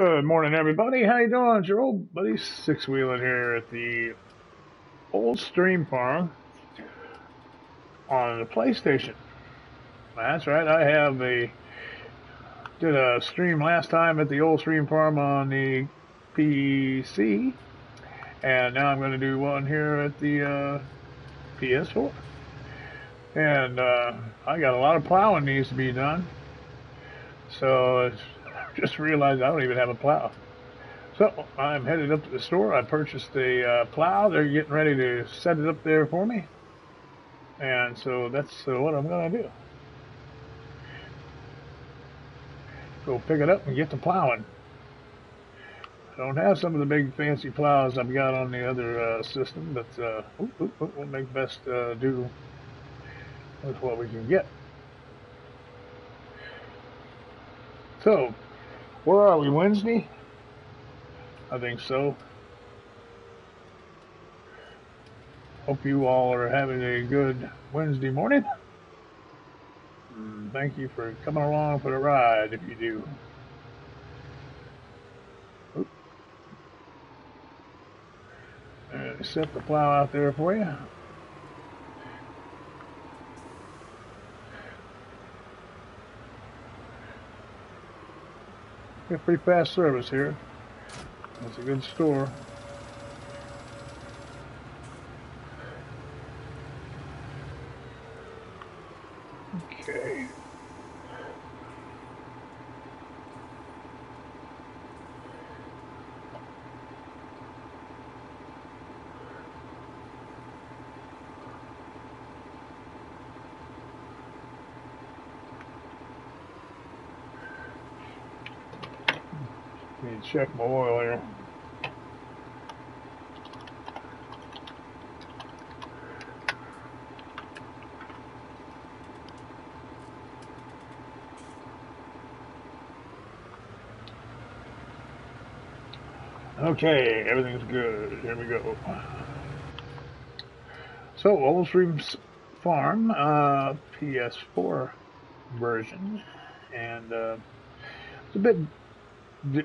Good morning, everybody. How you doing? It's your old buddy Sixwheelin here at the old stream farm on the PlayStation. That's right. I have a did a stream last time at the old stream farm on the PC, and now I'm going to do one here at the PS4. And I got a lot of plowing needs to be done, so just realized I don't even have a plow. So I'm headed up to the store. I purchased a plow. They're getting ready to set it up there for me. And so that's what I'm going to do. Go pick it up and get to plowing. I don't have some of the big fancy plows I've got on the other system, but we'll make best do with what we can get. So, where are we, Wednesday? I think so. Hope you all are having a good Wednesday morning. Thank you for coming along for the ride if you do. Set the plow out there for you. Get pretty fast service here. It's a good store. Okay. Need to check my oil here. Okay, everything's good. Here we go. So, Old Streams Farm, PS4 version, and it's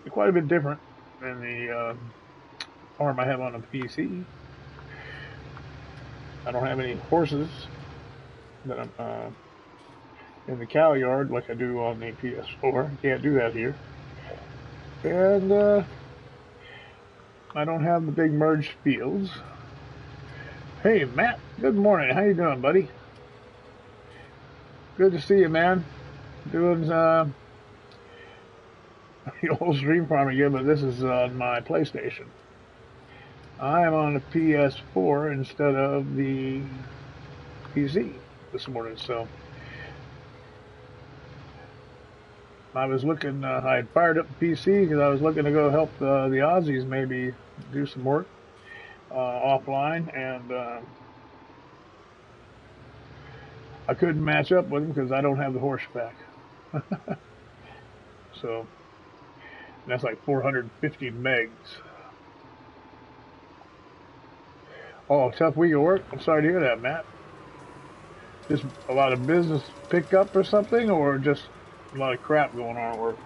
quite a bit different than the farm I have on the PC. I don't have any horses that I'm in the cow yard like I do on the PS4. Can't do that here. And I don't have the big merged fields. Hey, Matt. Good morning. How you doing, buddy? Good to see you, man. Doing the old stream farm again, but this is on my PlayStation. I am on the PS4 instead of the PC this morning, so I was looking. I had fired up the PC because I was looking to go help the Aussies maybe do some work offline, and I couldn't match up with them because I don't have the horseback. So that's like 450 megs. Oh, tough week of work. I'm sorry to hear that, Matt. Just a lot of business pickup or something, or just a lot of crap going on at work.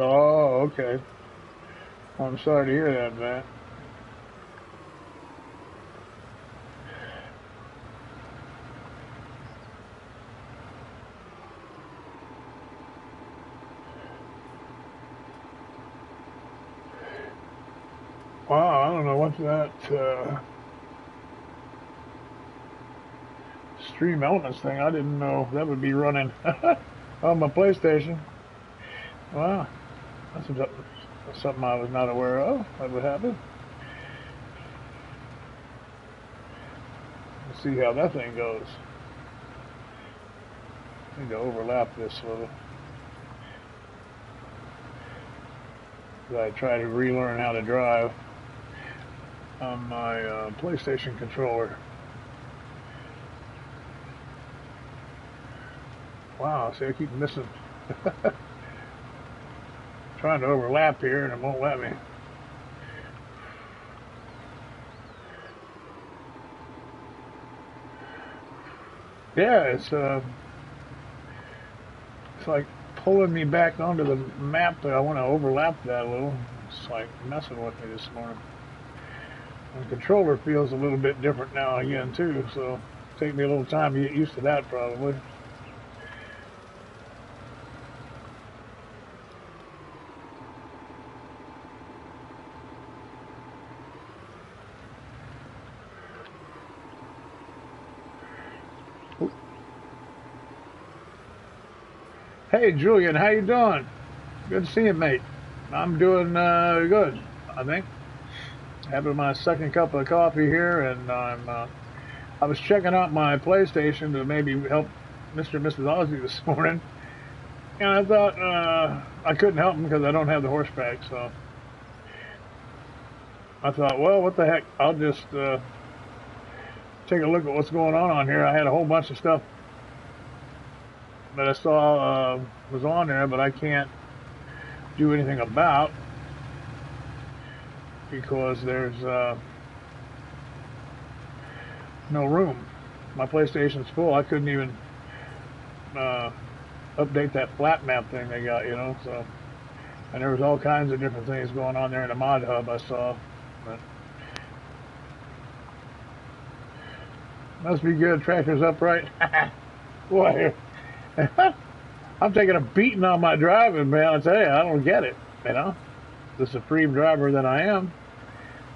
Oh, okay. I'm sorry to hear that, Matt. Wow, I don't know what that Stream Elements thing. I didn't know that would be running on my PlayStation. Wow, that's something I was not aware of. That would happen. Let's see how that thing goes. I need to overlap this a little. I try to relearn how to drive on my PlayStation controller. Wow, see, I keep missing. Trying to overlap here and it won't let me. Yeah, it's like pulling me back onto the map that I want to overlap that a little. It's like messing with me this morning. And the controller feels a little bit different now again too, so take me a little time to get used to that probably. Hey Julian, how you doing? Good to see you, mate. I'm doing good, I think. Having my second cup of coffee here, and I was checking out my PlayStation to maybe help Mr. and Mrs. Ozzy this morning, and I thought I couldn't help them because I don't have the horseback, so I thought, well, what the heck? I'll just take a look at what's going on here. I had a whole bunch of stuff that I saw was on there, but I can't do anything about because there's no room. My PlayStation's full. I couldn't even update that flat map thing they got, you know. So, and there was all kinds of different things going on there in the mod hub I saw. But must be good. Tractor's upright. Boy, I'm taking a beating on my driving, man. I tell you, I don't get it. You know, the supreme driver that I am,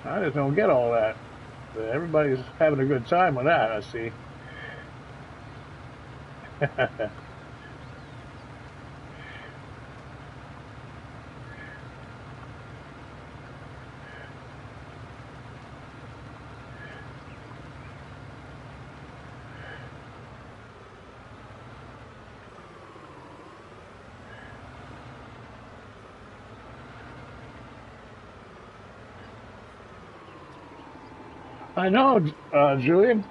I just don't get all that. But everybody's having a good time with that, I see. I know, Julian.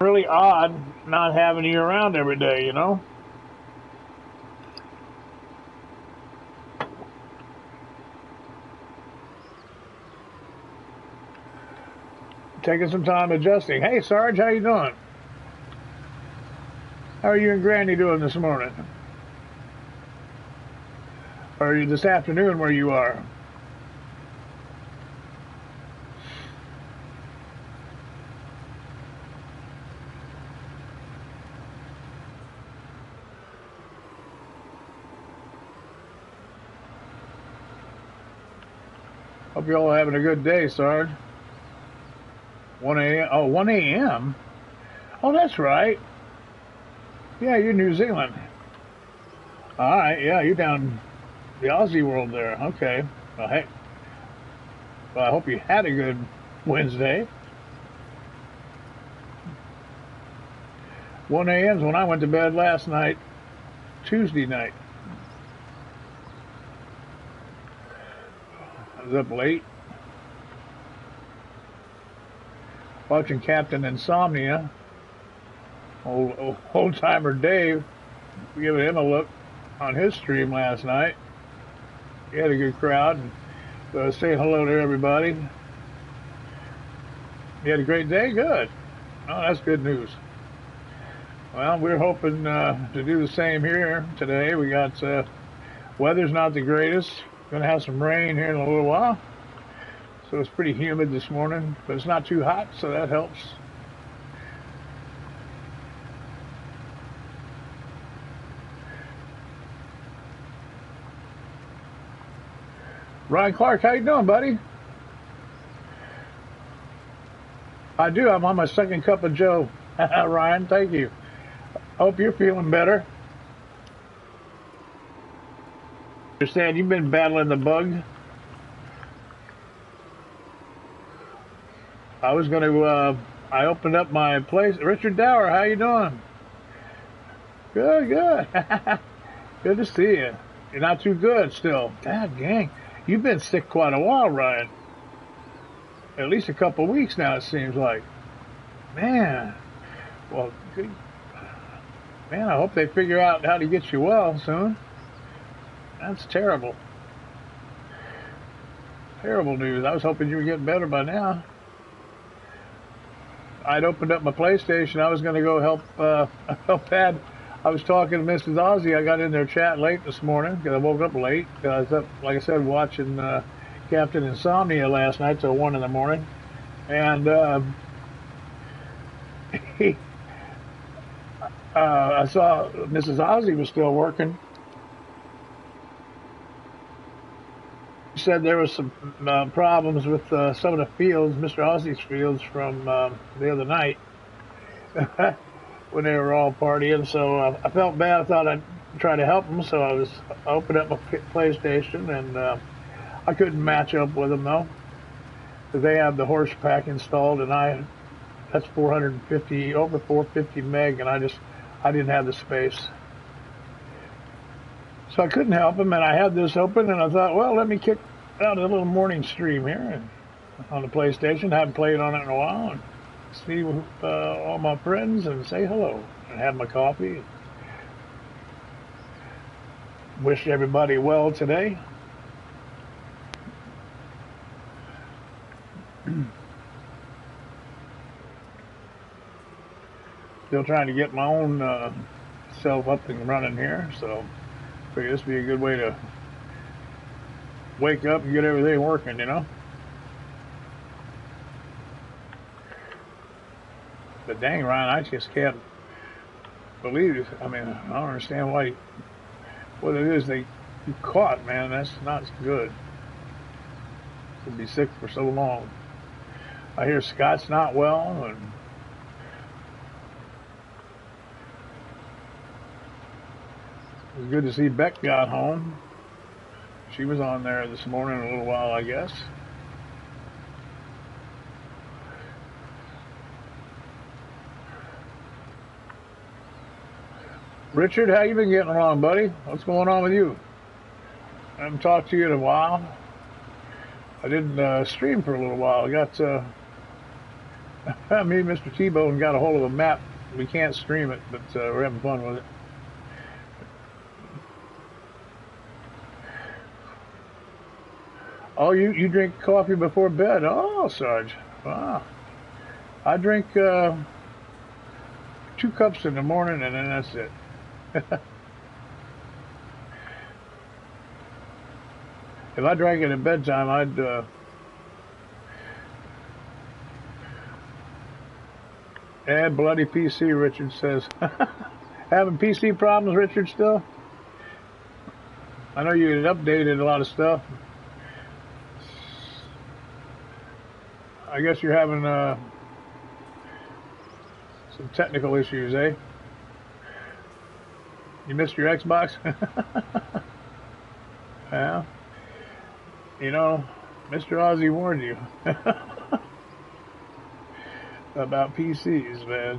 Really odd not having you around every day, you know? Taking some time adjusting. Hey, Sarge, how you doing? How are you and Granny doing this morning? Or are you this afternoon where you are? Hope you're all having a good day, Sarge. 1 a.m. Oh, 1 a.m.? Oh, that's right. Yeah, you're New Zealand. All right, yeah, you're down the Aussie world there. Okay. Well, hey. Well, I hope you had a good Wednesday. 1 a.m. is when I went to bed last night, Tuesday night. I was up late watching Captain Insomnia. Old timer Dave, giving him a look on his stream last night. He had a good crowd and saying hello to everybody. You had a great day? Good. Oh, that's good news. Well, we're hoping to do the same here today. We got weather's not the greatest. Going to have some rain here in a little while. So it's pretty humid this morning, but it's not too hot, so that helps. Ryan Clark, how you doing, buddy? I do. I'm on my second cup of Joe. Ryan, thank you. Hope you're feeling better. Understand you've been battling the bug. I was going to, I opened up my place. Richard Dower, how you doing? Good, good. Good to see you. You're not too good still. God dang. You've been sick quite a while, Ryan. at least a couple of weeks now, it seems like. Man, well, good. Man, I hope they figure out how to get you well soon. That's terrible. Terrible news. I was hoping you were getting better by now. I'd opened up my PlayStation. I was going to go help Dad. I was talking to Mrs. Ozzy. I got in their chat late this morning because I woke up late. I was up, like I said, watching Captain Insomnia last night till 1 in the morning. And I saw Mrs. Ozzy was still working. She said there was some problems with some of the fields, Mr. Ozzy's fields from the other night when they were all partying. So I felt bad. I thought I'd try to help them. So I opened up my PlayStation, and I couldn't match up with them though, because they have the horse pack installed, and that's 450 over 450 meg, and I didn't have the space. So I couldn't help him, and I had this open, and I thought, well, let me kick out a little morning stream here on the PlayStation. I haven't played on it in a while, and see all my friends and say hello and have my coffee. Wish everybody well today. Still trying to get my own self up and running here, so I figure this would be a good way to wake up and get everything working, you know. But dang, Ryan, I just can't believe it. I mean, I don't understand what it is you caught, man. That's not good to be sick for so long. I hear Scott's not well, and it was good to see Beck got home. She was on there this morning a little while, I guess. Richard, how you been getting along, buddy? What's going on with you? I haven't talked to you in a while. I didn't stream for a little while. I got me and Mr. T-Bone got a hold of a map. We can't stream it, but we're having fun with it. Oh, you drink coffee before bed? Oh, Sarge. Wow. I drink 2 cups in the morning, and then that's it. If I drank it at bedtime, I'd add bloody PC, Richard says. Having PC problems, Richard, still? I know you had updated a lot of stuff. I guess you're having some technical issues, eh? You missed your Xbox? Yeah. You know, Mr. Ozzy warned you about PCs, man.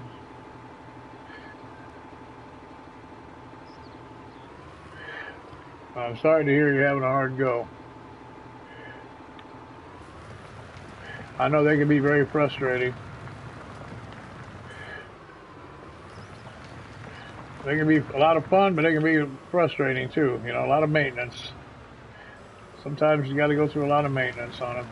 I'm sorry to hear you're having a hard go. I know they can be very frustrating. They can be a lot of fun, but they can be frustrating too. You know, a lot of maintenance. Sometimes you got to go through a lot of maintenance on them.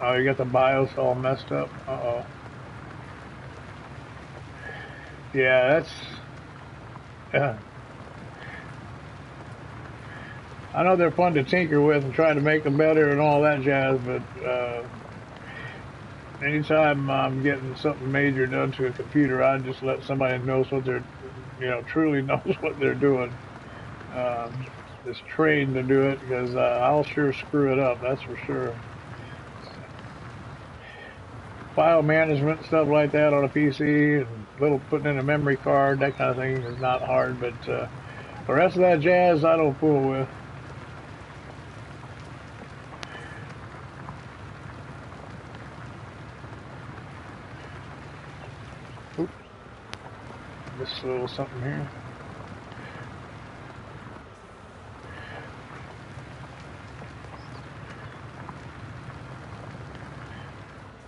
Oh, you got the BIOS all messed up? Uh-oh. Yeah, yeah. I know they're fun to tinker with and try to make them better and all that jazz, but anytime I'm getting something major done to a computer, I just let somebody knows what they're, truly knows what they're doing. Is trained to do it, because I'll sure screw it up, that's for sure. File management, stuff like that on a PC, and little putting in a memory card, that kind of thing is not hard, but the rest of that jazz I don't fool with. This little something here.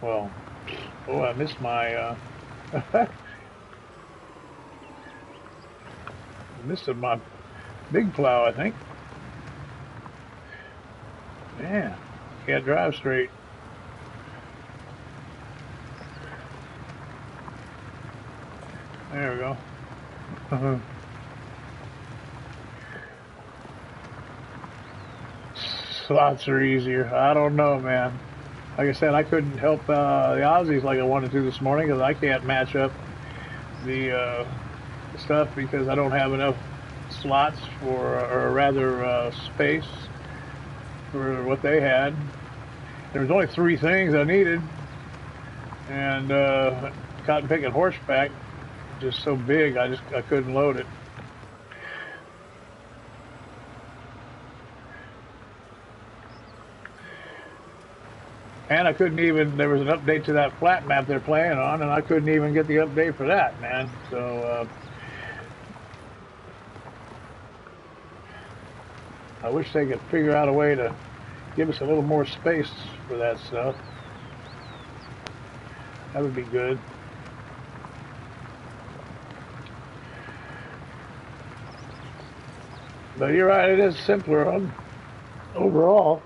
Well, oh, I missed my, missed my big plow, I think. Yeah, can't drive straight. There we go. Slots are easier. I don't know, man. Like I said, I couldn't help the Aussies like I wanted to this morning because I can't match up the stuff because I don't have enough slots for, or rather space for what they had. There was only 3 things I needed, and cotton picking horseback just so big I couldn't load it. And I couldn't even, there was an update to that flat map they're playing on, and I couldn't even get the update for that, man. So, I wish they could figure out a way to give us a little more space for that stuff. That would be good. But you're right, it is simpler overall.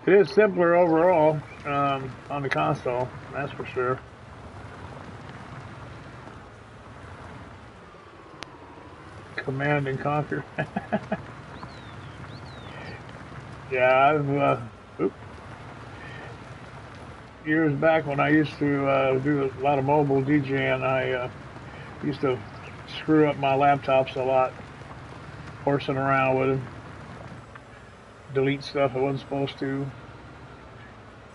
It is simpler overall on the console, that's for sure. Command and Conquer. Yeah, I've years back when I used to do a lot of mobile DJing, I used to screw up my laptops a lot, horsing around with them, delete stuff I wasn't supposed to.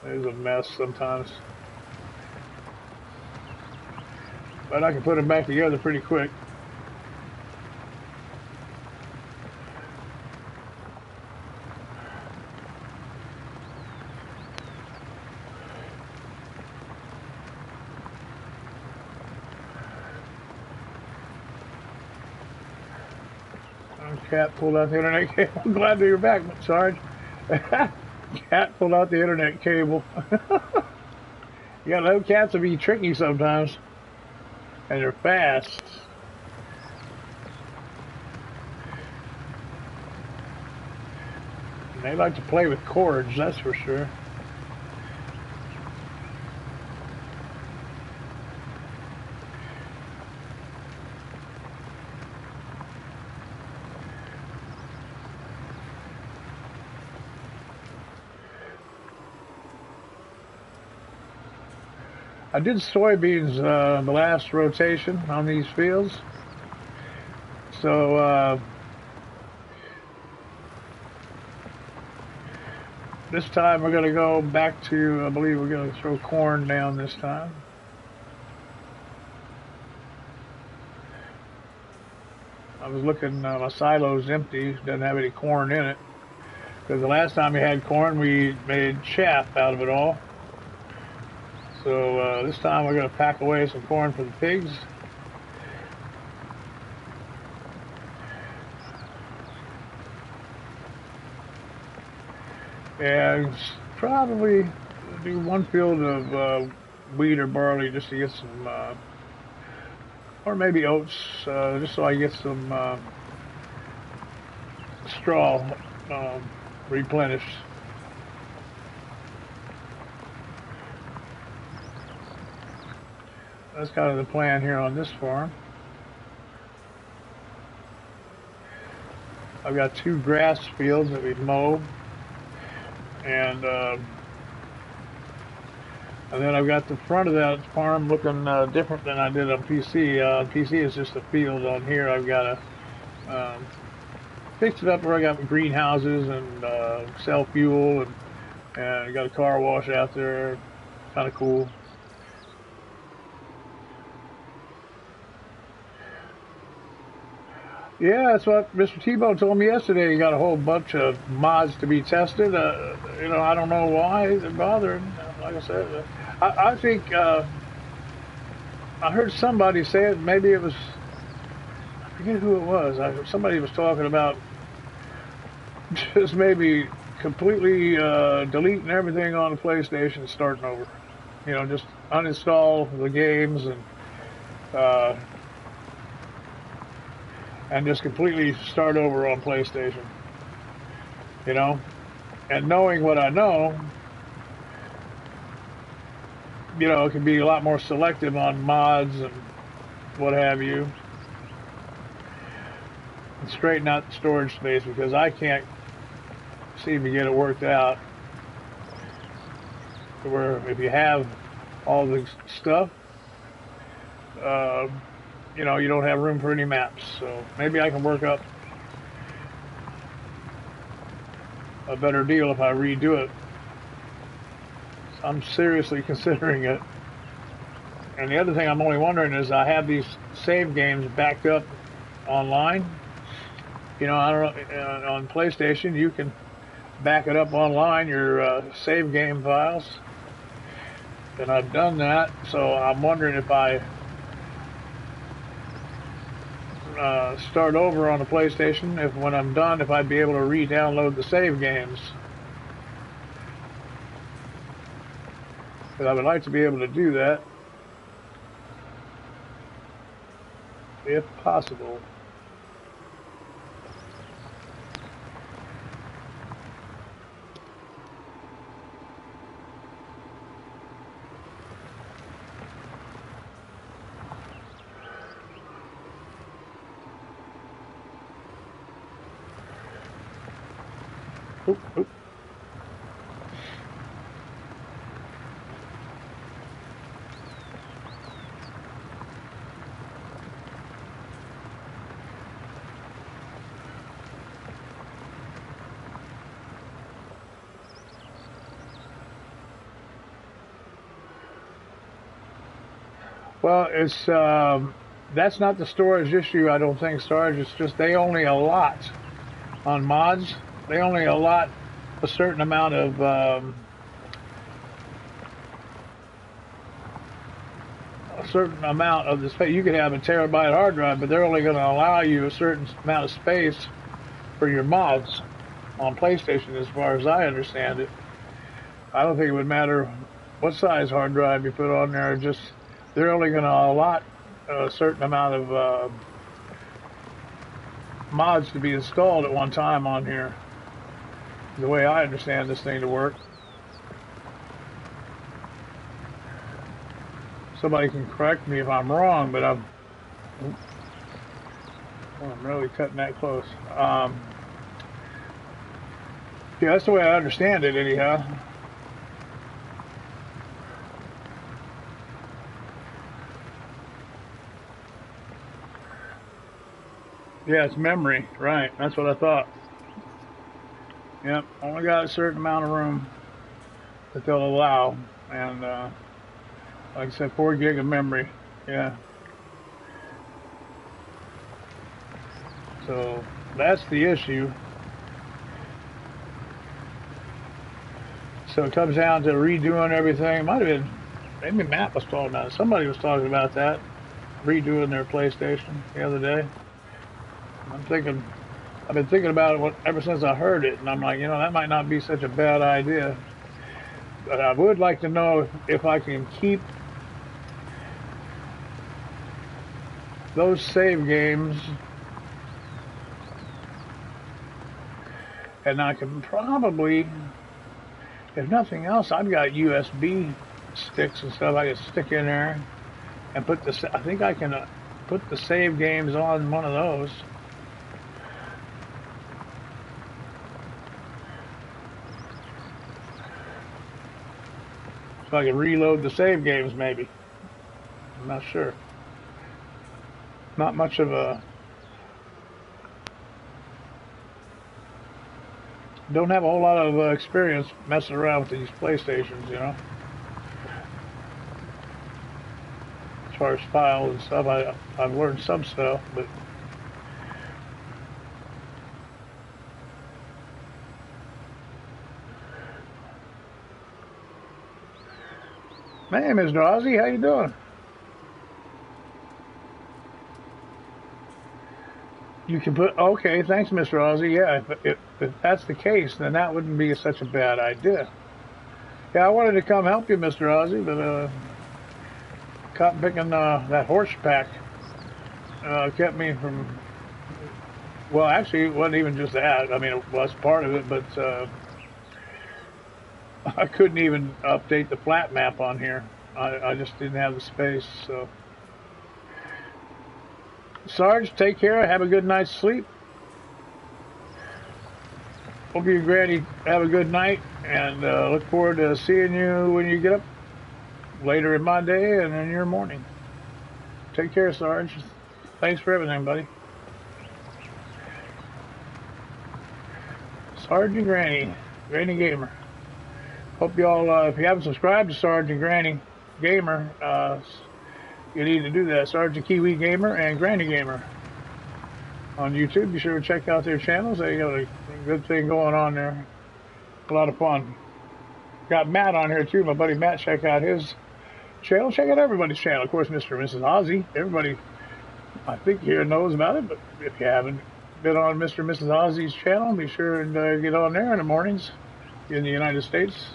It was a mess sometimes, but I can put them back together pretty quick. Cat pulled out the internet cable. I'm glad that you're back, Sarge. Cat pulled out the internet cable. You gotta know cats will be tricky sometimes. And they're fast. And they like to play with cords, that's for sure. I did soybeans the last rotation on these fields. So this time we're going to go back to, I believe we're going to throw corn down this time. I was looking, my silo's empty, doesn't have any corn in it. Because the last time we had corn, we made chaff out of it all. So this time we're going to pack away some corn for the pigs. And probably do 1 field of wheat or barley just to get some, or maybe oats, just so I get some straw replenished. That's kind of the plan here on this farm. I've got 2 grass fields that we've mowed, and then I've got the front of that farm looking different than I did on PC. PC is just a field. On here I've got to fix it up where I got greenhouses and sell fuel, and I got a car wash out there. Kind of cool. Yeah, that's what Mr. Tebow told me yesterday. He got a whole bunch of mods to be tested. I don't know why they're bothering. Like I said, I think I heard somebody say it. Maybe it was, I forget who it was. Somebody was talking about just maybe completely deleting everything on the PlayStation and starting over. Just uninstall the games uh, and just completely start over on PlayStation. You know, and knowing what I know, it can be a lot more selective on mods and what have you, and straighten out the storage space because I can't seem to get it worked out. Where if you have all the stuff, uh, you don't have room for any maps. So maybe I can work up a better deal if I redo it. I'm seriously considering it. And the other thing I'm only wondering is I have these save games backed up online. I don't know, on PlayStation you can back it up online, your save game files. And I've done that, so I'm wondering if I start over on the PlayStation, if when I'm done, if I'd be able to re-download the save games. Because I would like to be able to do that, if possible. Oop, oop. Well, it's that's not the storage issue. I don't think storage. It's just they only allot on mods. They only allot a certain amount of the space. You could have a terabyte hard drive, but they're only going to allow you a certain amount of space for your mods on PlayStation, as far as I understand it. I don't think it would matter what size hard drive you put on there. Just they're only going to allot a certain amount of mods to be installed at one time on here. The way I understand this thing to work. Somebody can correct me if I'm wrong, but I'm really cutting that close. Yeah, that's the way I understand it, anyhow. Yeah, it's memory, right? That's what I thought. Yep, only got a certain amount of room that they'll allow, and like I said, 4 gig of memory. Yeah. So that's the issue. So it comes down to redoing everything. It might have been, maybe Matt was talking about it. Somebody was talking about that, redoing their PlayStation the other day. I've been thinking about it ever since I heard it, and I'm like, that might not be such a bad idea. But I would like to know if I can keep those save games, and I can probably, if nothing else, I've got USB sticks and stuff I can stick in there and I think I can put the save games on one of those. So I can reload the save games, maybe. I'm not sure. Not much of a... Don't have a whole lot of experience messing around with these PlayStations, As far as files and stuff, I've learned some stuff, but Hey, Mr. Ozzy, how you doing? You can put, okay, thanks, Mr. Ozzy. Yeah, if that's the case, then that wouldn't be such a bad idea. Yeah, I wanted to come help you, Mr. Ozzy, but cotton picking that horse pack kept me from. Well, actually, it wasn't even just that. I mean, it was part of it, but I couldn't even update the flat map on here. I just didn't have the space. So, Sarge, take care. Have a good night's sleep. Hope you and Granny have a good night, and look forward to seeing you when you get up later in my day and in your morning. Take care, Sarge. Thanks for everything, buddy. Sarge and Granny, Granny Gamer. Hope y'all, if you haven't subscribed to Sarge and Granny Gamer, you need to do that. Sarge and Kiwi Gamer and Granny Gamer on YouTube. Be sure to check out their channels. They got a good thing going on there. A lot of fun. Got Matt on here too. My buddy Matt. Check out his channel. Check out everybody's channel. Of course, Mr. and Mrs. Ozzy. Everybody, I think, here knows about it. But if you haven't been on Mr. and Mrs. Ozzy's channel, be sure and get on there in the mornings in the United States.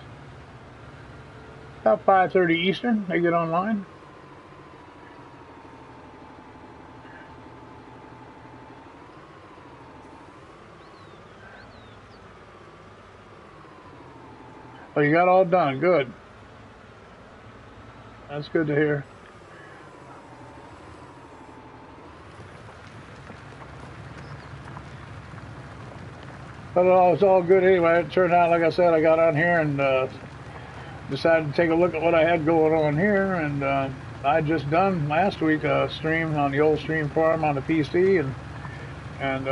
About 5:30 Eastern, they get online. Oh, you got all done. Good. That's good to hear. But it's all good anyway. It turned out, like I said, I got on here and decided to take a look at what I had going on here. And I just done last week a stream on the old stream farm on the PC. And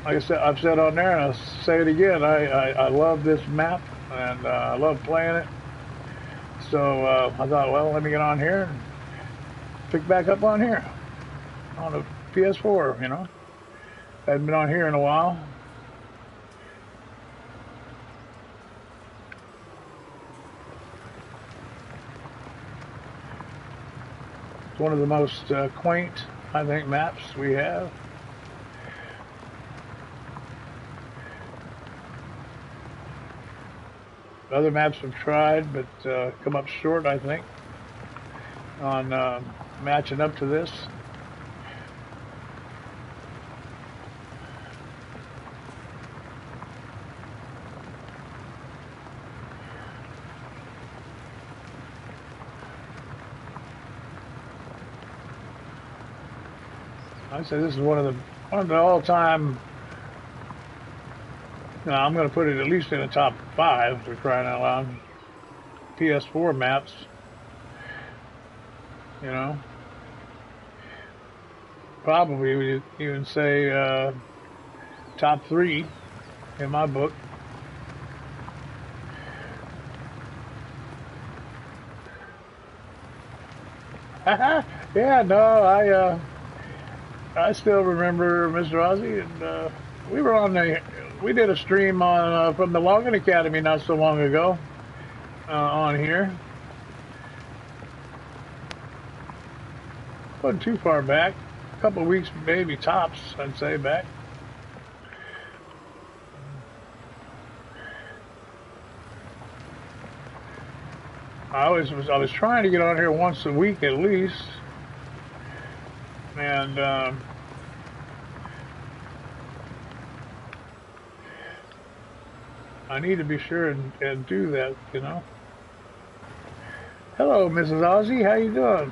like I said, I've said on there, and I'll say it again, I love this map, and I love playing it. So I thought, well, let me get on here and pick back up on here on the PS4, you know. I hadn't been on here in a while. It's one of the most quaint, I think, maps we have. Other maps have tried, but come up short, I think, on matching up to this. I'd say this is one of the all-time. Now, I'm going to put it at least in the top 5 for crying out loud. PS4 maps, you know. Probably we even say top 3 in my book. Yeah, no, I still remember Mr. Ozzy, and we were on we did a stream on from the Logging Academy not so long ago on here. Wasn't too far back, a couple of weeks maybe tops, I'd say back. I was trying to get on here once a week at least, and I need to be sure and do that, you know. Hello, Mrs. Ozzy, how you doing?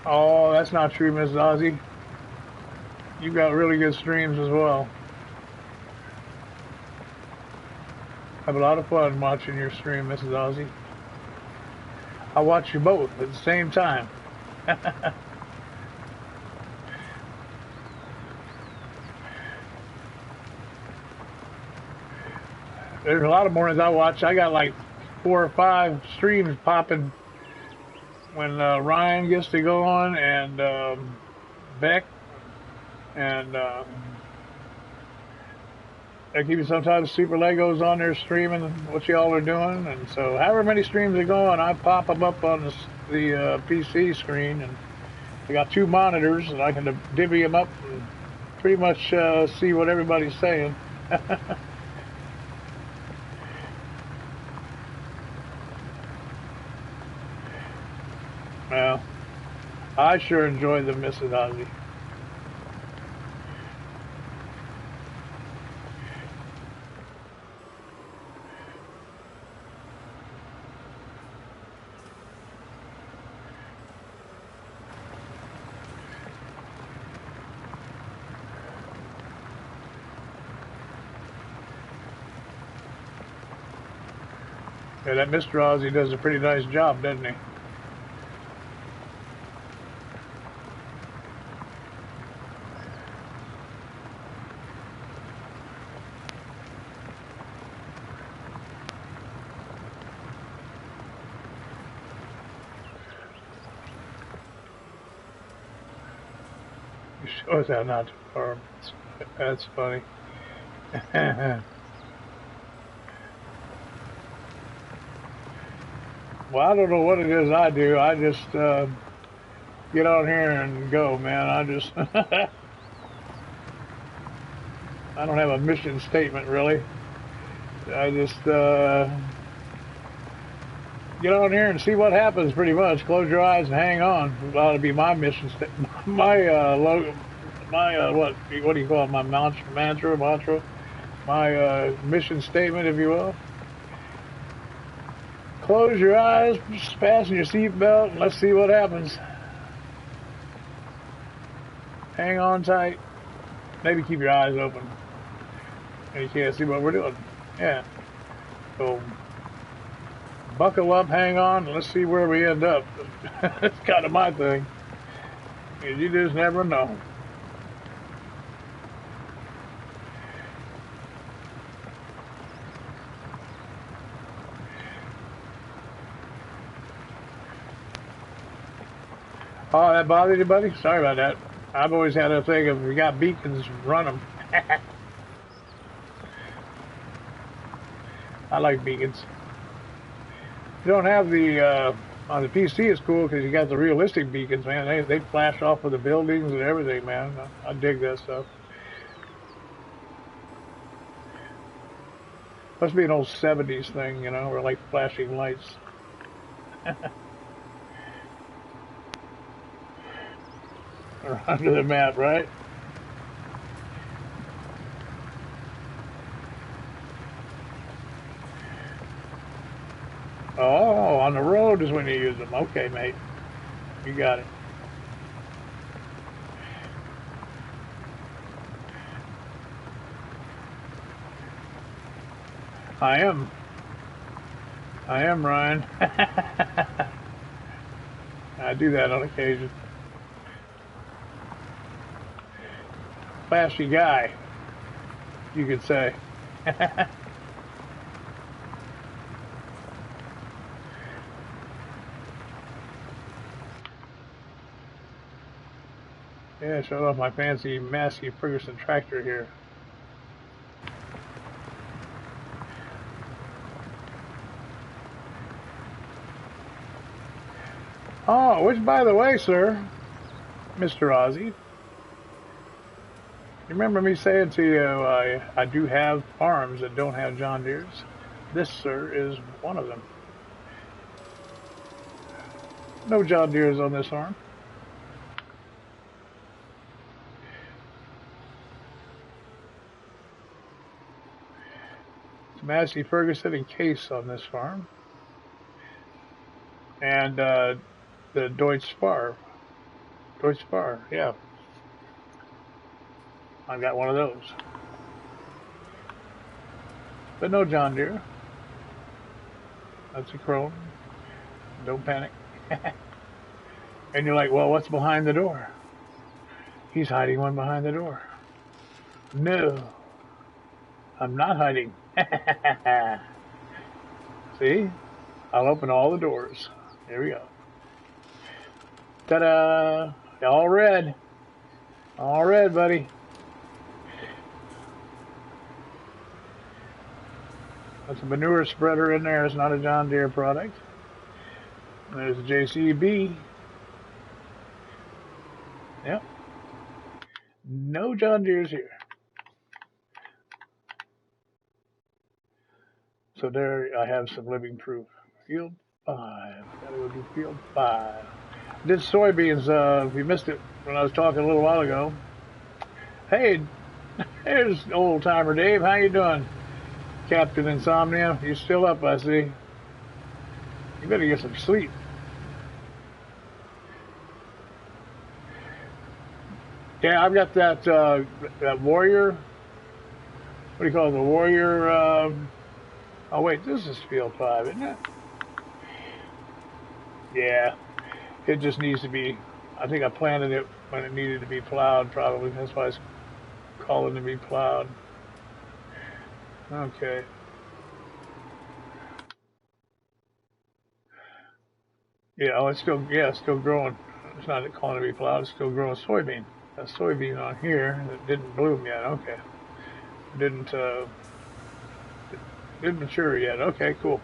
Oh, that's not true, Mrs. Ozzy. You got really good streams as well. Have a lot of fun watching your stream, Mrs. Ozzy. I watch you both at the same time. There's a lot of mornings I watch. I got like 4 or 5 streams popping when Ryan gets to go on, and Beck, and I keep sometimes Super Legos on there streaming what y'all are doing, and so however many streams are going, I pop them up on the PC screen, and I got two monitors, and I can divvy them up and pretty much see what everybody's saying. Well, I sure enjoy the Mrs. Ozzy. Yeah, that Mr. Ozzy does a pretty nice job, doesn't he? He shows that not to farm. That's funny. Well, I don't know what it is I do. I just get on here and go, man. I don't have a mission statement really. I just get on here and see what happens. Pretty much, close your eyes and hang on. That ought to be my mission statement. My logo. My what do you call it? My mantra. My mission statement, if you will. Close your eyes, fasten your seatbelt, and let's see what happens. Hang on tight. Maybe keep your eyes open. And you can't see what we're doing. Yeah. So buckle up, hang on, and let's see where we end up. That's kind of my thing. You just never know. Oh, that bothered you, buddy? Sorry about that. I've always had a thing of, if you got beacons, run them. I like beacons. You don't have the, on the PC it's cool because you got the realistic beacons, man. They flash off of the buildings and everything, man. I dig that stuff. Must be an old 70s thing, you know, where like flashing lights. Or under the map, right? Oh, on the road is when you use them. Okay, mate. You got it. I am. I am, Ryan. I do that on occasion. Flashy guy, you could say. Yeah, showing off my fancy Massey Ferguson tractor here. Oh, which, by the way, sir, Mr. Ozzy, you remember me saying to you, I do have farms that don't have John Deere's? This, sir, is one of them. No John Deere's on this farm. It's Massey Ferguson and Case on this farm. And the Deutsch Spar. Deutsch Spar, yeah. I got one of those. But no John Deere. That's a Chrome. Don't panic. And you're like, well, what's behind the door? He's hiding one behind the door. No, I'm not hiding. See? I'll open all the doors. Here we go. Ta-da! All red. All red, buddy. That's a manure spreader in there. It's not a John Deere product. There's a JCB. Yep. No John Deere's here. So there I have some living proof. Field 5. Gotta go do field 5. Did soybeans, if you missed it when I was talking a little while ago. Hey, there's old timer Dave. How you doing? Captain Insomnia. You still up, I see. You better get some sleep. Yeah, I've got that Warrior. What do you call it? The Warrior. Oh wait, this is Field 5, isn't it? Yeah, it just needs to be. I think I planted it when it needed to be plowed. Probably that's why it's calling to be plowed. Okay. Yeah, oh, it's still growing. It's not calling to be plowed. It's still growing soybean. A soybean on here that didn't bloom yet. Okay, didn't mature yet. Okay, cool.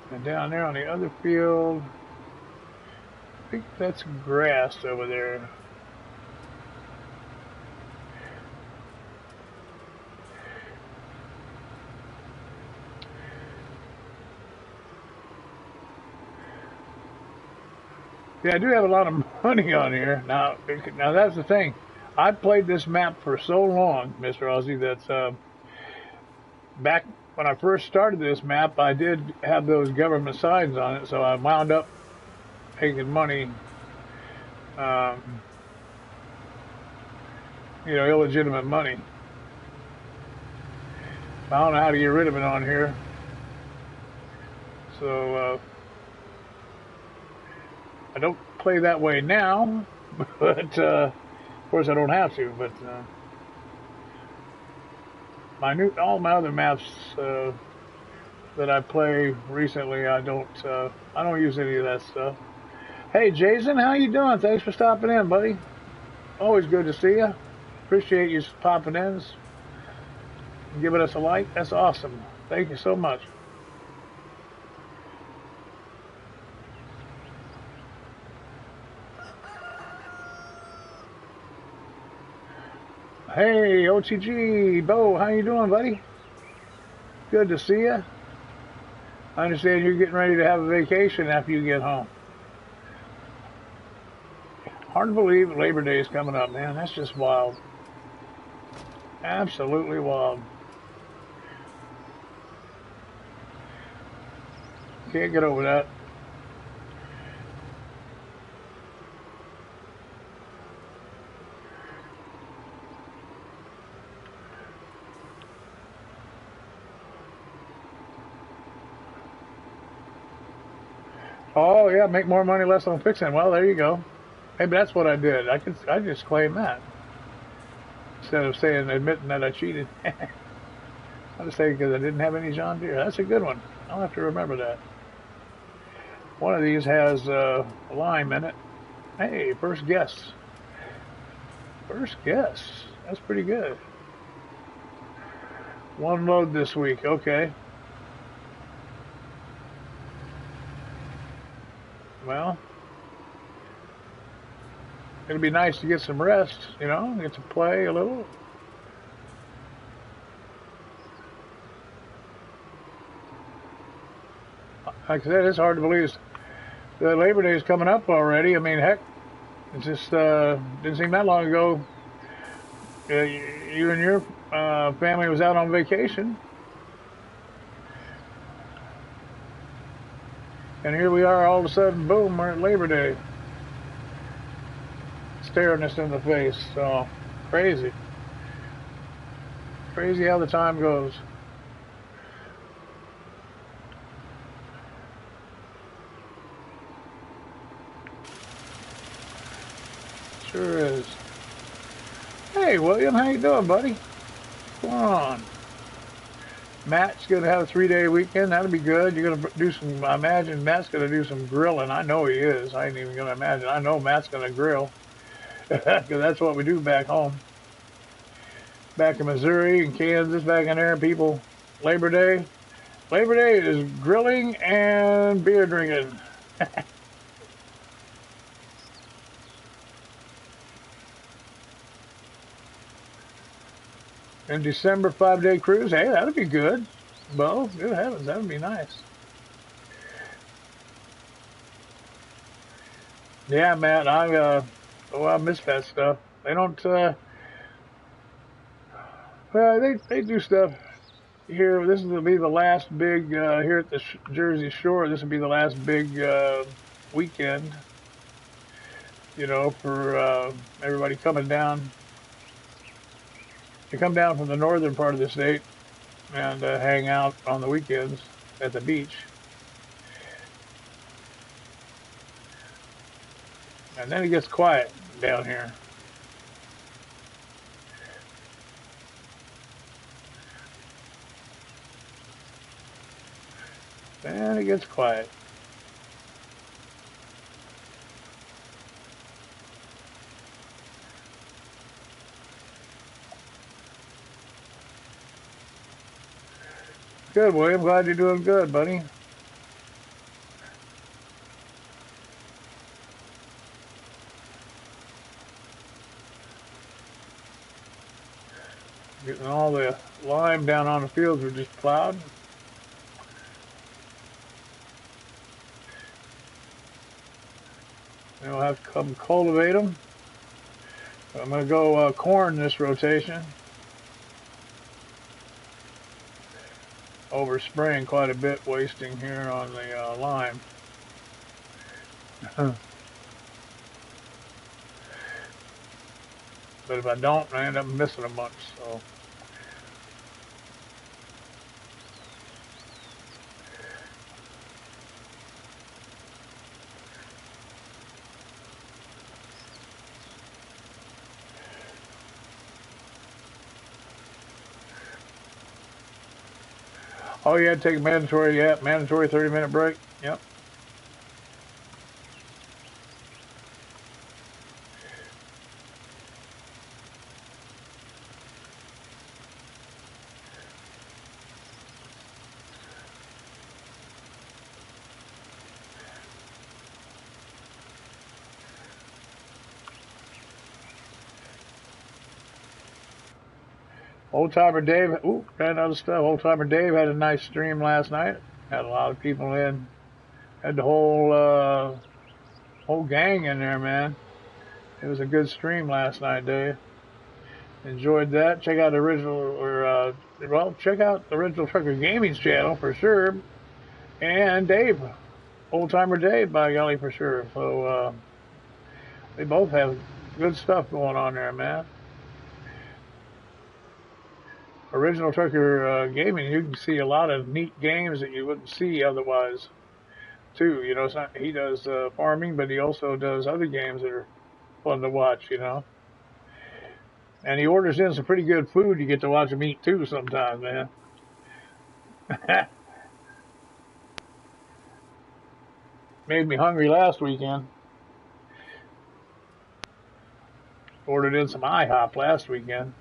And down there on the other field, I think that's grass over there. Yeah, I do have a lot of money on here. Now that's the thing. I played this map for so long, Mr. Ozzy, that back when I first started this map, I did have those government signs on it, so I wound up making money, illegitimate money. I don't know how to get rid of it on here. So, I don't play that way now, but of course I don't have to. But all my other maps that I play recently, I don't use any of that stuff. Hey Jason, how you doing? Thanks for stopping in, buddy. Always good to see you. Appreciate you popping in, giving us a like. That's awesome. Thank you so much. Hey, OTG, Bo, how you doing, buddy? Good to see you. I understand you're getting ready to have a vacation after you get home. Hard to believe Labor Day is coming up, man. That's just wild. Absolutely wild. Can't get over that. Oh yeah, make more money less on fixing. Well, there you go. Maybe that's what I did. I just claim that instead of admitting that I cheated. I just say because I didn't have any John Deere. That's a good one. I'll have to remember that. One of these has a lime in it. Hey, first guess. First guess. That's pretty good. One load this week. Okay. Well, it'll be nice to get some rest, get to play a little. Like I said, it's hard to believe the Labor Day is coming up already. I mean, heck, it just didn't seem that long ago. You and your family was out on vacation. And here we are, all of a sudden, boom, we're at Labor Day. Staring us in the face. So, crazy. Crazy how the time goes. Sure is. Hey, William, how you doing, buddy? What's going on? Matt's going to have a 3-day weekend. That'll be good. You're going to do some, I imagine Matt's going to do some grilling. I know he is. I ain't even going to imagine. I know Matt's going to grill. Because that's what we do back home. Back in Missouri and Kansas, back in there, people Labor Day. Labor Day is grilling and beer drinking. In December, 5-day cruise. Hey, that'd be good. Well, good heavens, that'd be nice. Yeah, man, I miss that stuff. They don't, well, they do stuff here. This will be the last big, here at the Jersey Shore, this will be the last big, weekend, for, everybody coming down. They come down from the northern part of the state and, hang out on the weekends at the beach. And then it gets quiet down here. Then it gets quiet. Good, William. Glad you're doing good, buddy. Getting all the lime down on the fields we just plowed. Then we'll have to come cultivate them. I'm going to go corn this rotation. Over spring quite a bit wasting here on the lime. But if I don't, I end up missing a bunch. So. Oh, yeah, take a mandatory 30-minute break. Yep. Old Timer Dave, got another stuff. Old Timer Dave had a nice stream last night. Had a lot of people in. Had the whole gang in there, man. It was a good stream last night, Dave. Enjoyed that. Check out the check out the Original Trucker Gaming's channel for sure. And Dave, Old Timer Dave, by golly, for sure. So they both have good stuff going on there, man. Original Trucker Gaming, you can see a lot of neat games that you wouldn't see otherwise, too. He does farming, but he also does other games that are fun to watch, And he orders in some pretty good food. You get to watch him eat, too, sometimes, man. Made me hungry last weekend. Ordered in some IHOP last weekend.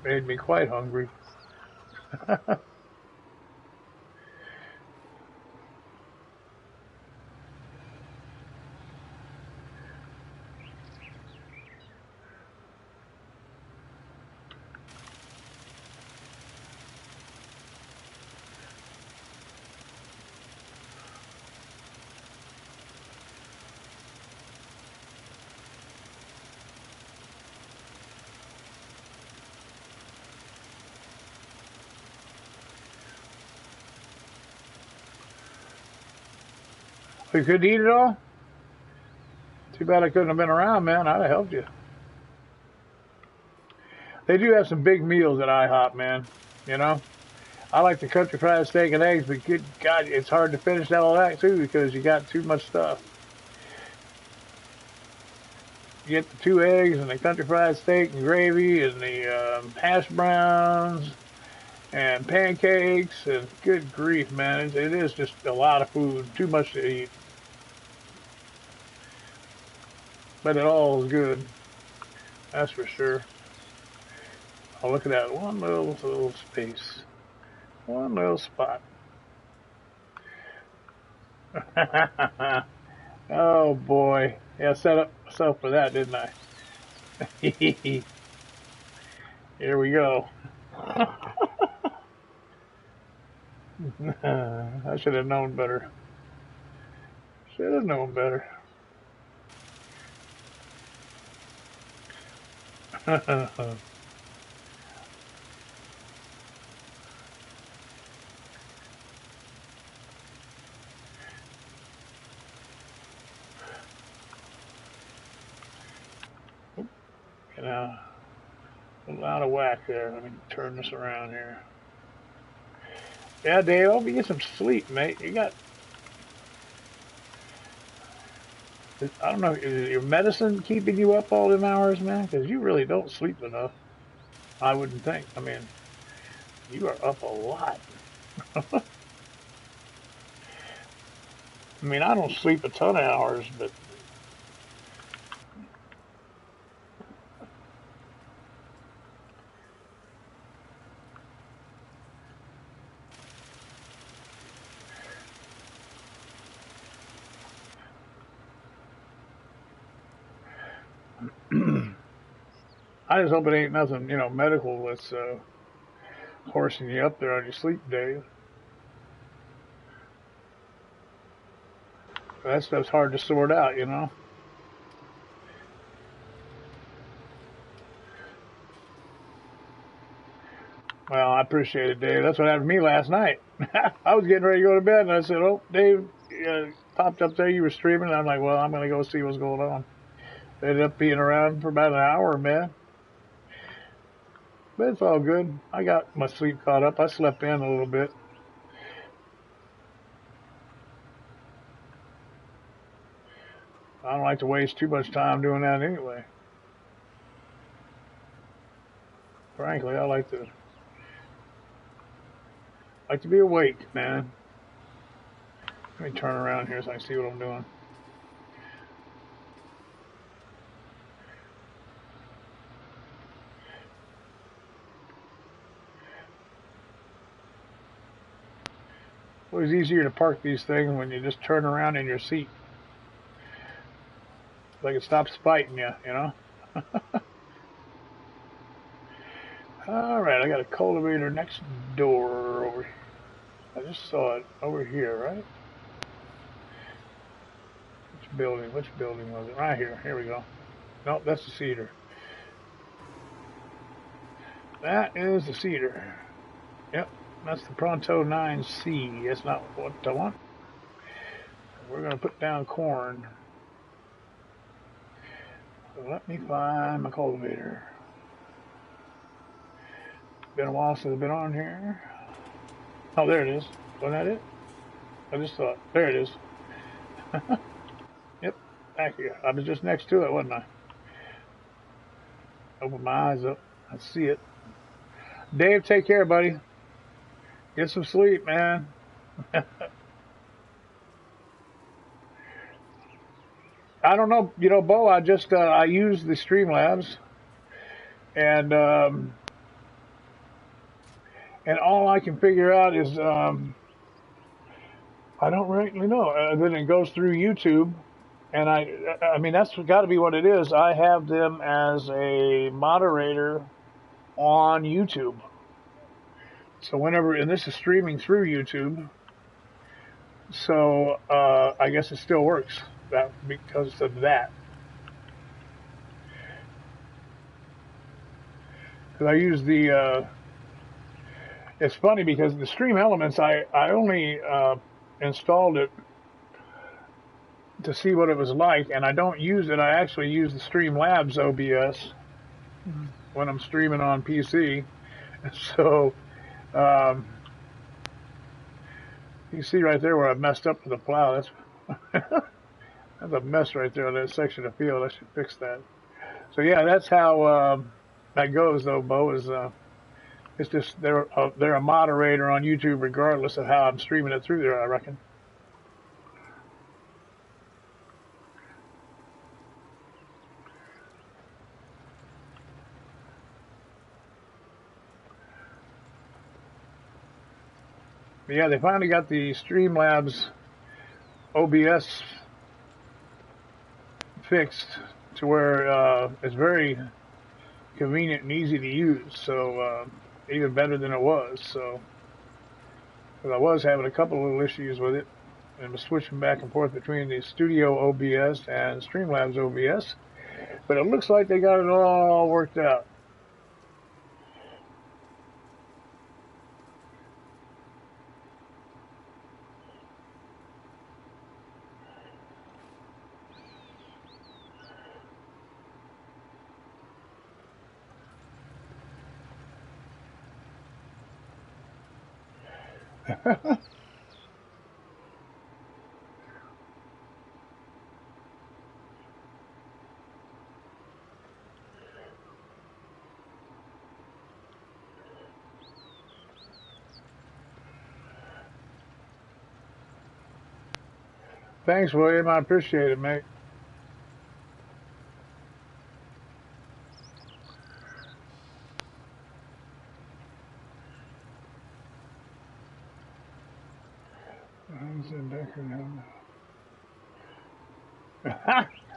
Made me quite hungry. You couldn't eat it all? Too bad I couldn't have been around, man. I'd have helped you. They do have some big meals at IHOP, man. I like the country fried steak and eggs, but good God, it's hard to finish all that, too, because you got too much stuff. You get the 2 eggs and the country fried steak and gravy and the hash browns and pancakes, and good grief, man. It is just a lot of food. Too much to eat. but it all is good. That's for sure. Oh, look at that one little space, one little spot. Oh boy, yeah, set up myself for that, didn't I? Here we go. I should have known better. Should have known better. You know, a little out of whack there. Let me turn this around here. Yeah, Dave, hope you get some sleep, mate. You got, I don't know, is your medicine keeping you up all them hours, man? Because you really don't sleep enough. I wouldn't think. I mean, you are up a lot. I mean, I don't sleep a ton of hours, but I just hope it ain't nothing, medical that's horsing you up there on your sleep, Dave. That stuff's hard to sort out. Well, I appreciate it, Dave. That's what happened to me last night. I was getting ready to go to bed, and I said, "Oh, Dave popped up there. You were streaming." And I'm like, "Well, I'm going to go see what's going on." They ended up being around for about an hour, man. But it's all good. I got my sleep caught up. I slept in a little bit. I don't like to waste too much time doing that anyway. Frankly, I like to be awake, man. Let me turn around here so I can see what I'm doing. It's always easier to park these things when you just turn around in your seat. Like it stops fighting you. All right, I got a cultivator next door over here. I just saw it over here, right? Which building? Which building was it? Right here. Here we go. Nope, that's the cedar. That is the cedar. Yep, that's the Pronto 9C. That's not what I want. We're going to put down corn. So let me find my cultivator. Been a while since I've been on here. Oh, there it is. Wasn't that it? I just thought. There it is. Yep, back here. I was just next to it, wasn't I? Open my eyes up. I see it. Dave, take care, buddy. Get some sleep, man. I don't know, Bo. I use the Streamlabs, and all I can figure out is I don't really know. Then it goes through YouTube, and I mean that's got to be what it is. I have them as a moderator on YouTube. So whenever, and this is streaming through YouTube, so I guess it still works because of that. Because I use the. It's funny because the Stream Elements, I only installed it to see what it was like, and I don't use it. I actually use the Streamlabs OBS when I'm streaming on PC. So um, you can see right there where I messed up with the plow. That's that's a mess right there on that section of field. I should fix that. So yeah, that's how that goes, though. Bo is it's just they're a moderator on YouTube regardless of how I'm streaming it through there, I reckon. But yeah, they finally got the Streamlabs OBS fixed to where it's very convenient and easy to use. So even better than it was. So because I was having a couple little issues with it, and was switching back and forth between the Studio OBS and Streamlabs OBS. But it looks like they got it all worked out. Thanks, William. I appreciate it, mate.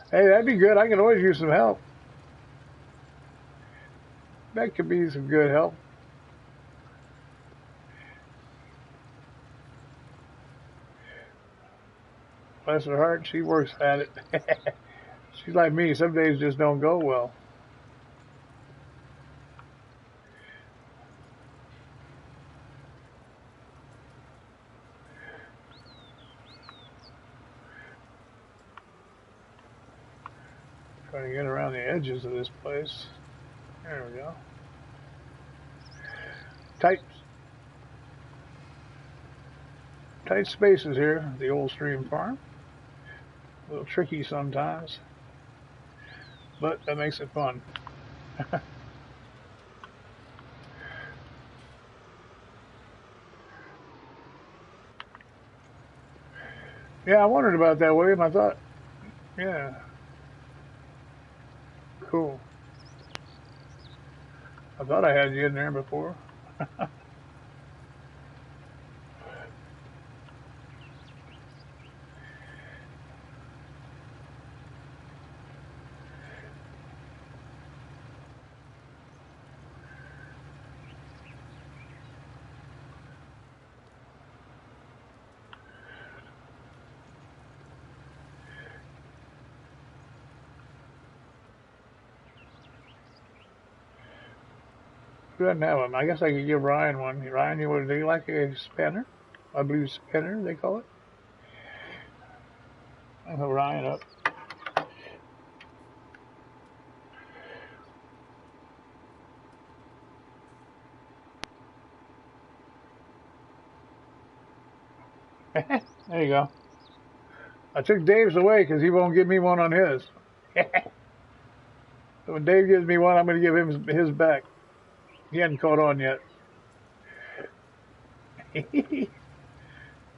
Hey, that'd be good. I can always use some help. That could be some good help. Bless her heart, she works at it. She's like me. Some days just don't go well. Trying to get around the edges of this place. There we go. Tight spaces here at the old stream farm. A little tricky sometimes, but that makes it fun. Yeah, I wondered about that, William. I thought, yeah, cool. I thought I had you in there before. Who doesn't have them? I guess I could give Ryan one. Ryan, do you like a spinner? I believe spinner, they call it. I'll hook Ryan up. There you go. I took Dave's away because he won't give me one on his. So when Dave gives me one, I'm going to give him his back. He hadn't caught on yet. He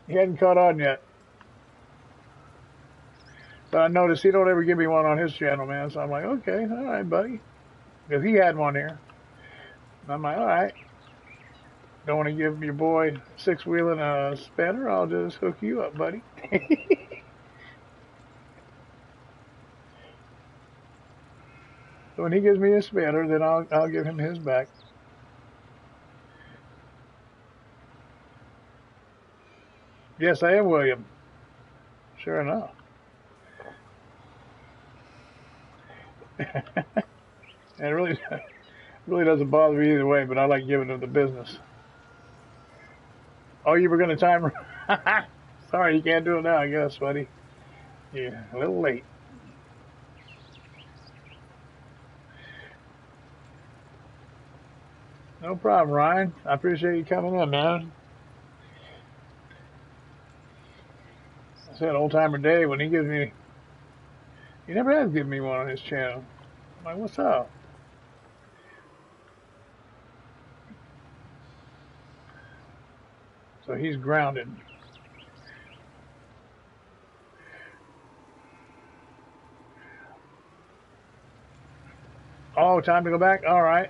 hadn't caught on yet. But I noticed he don't ever give me one on his channel, man. So I'm like, okay, all right, buddy. Because he had one here. And I'm like, all right. Don't want to give your boy Sixwheelin a spinner? I'll just hook you up, buddy. So when he gives me a spinner, then I'll give him his back. Yes, I am William. Sure enough. And it really doesn't bother me either way, but I like giving them the business. Oh, you were going to time her? Sorry, you can't do it now, I guess, buddy. Yeah, a little late. No problem, Ryan. I appreciate you coming in, man. I said old timer Dave, when he gives me, he never has given me one on his channel. I'm like, what's up? So he's grounded. Oh, time to go back? All right.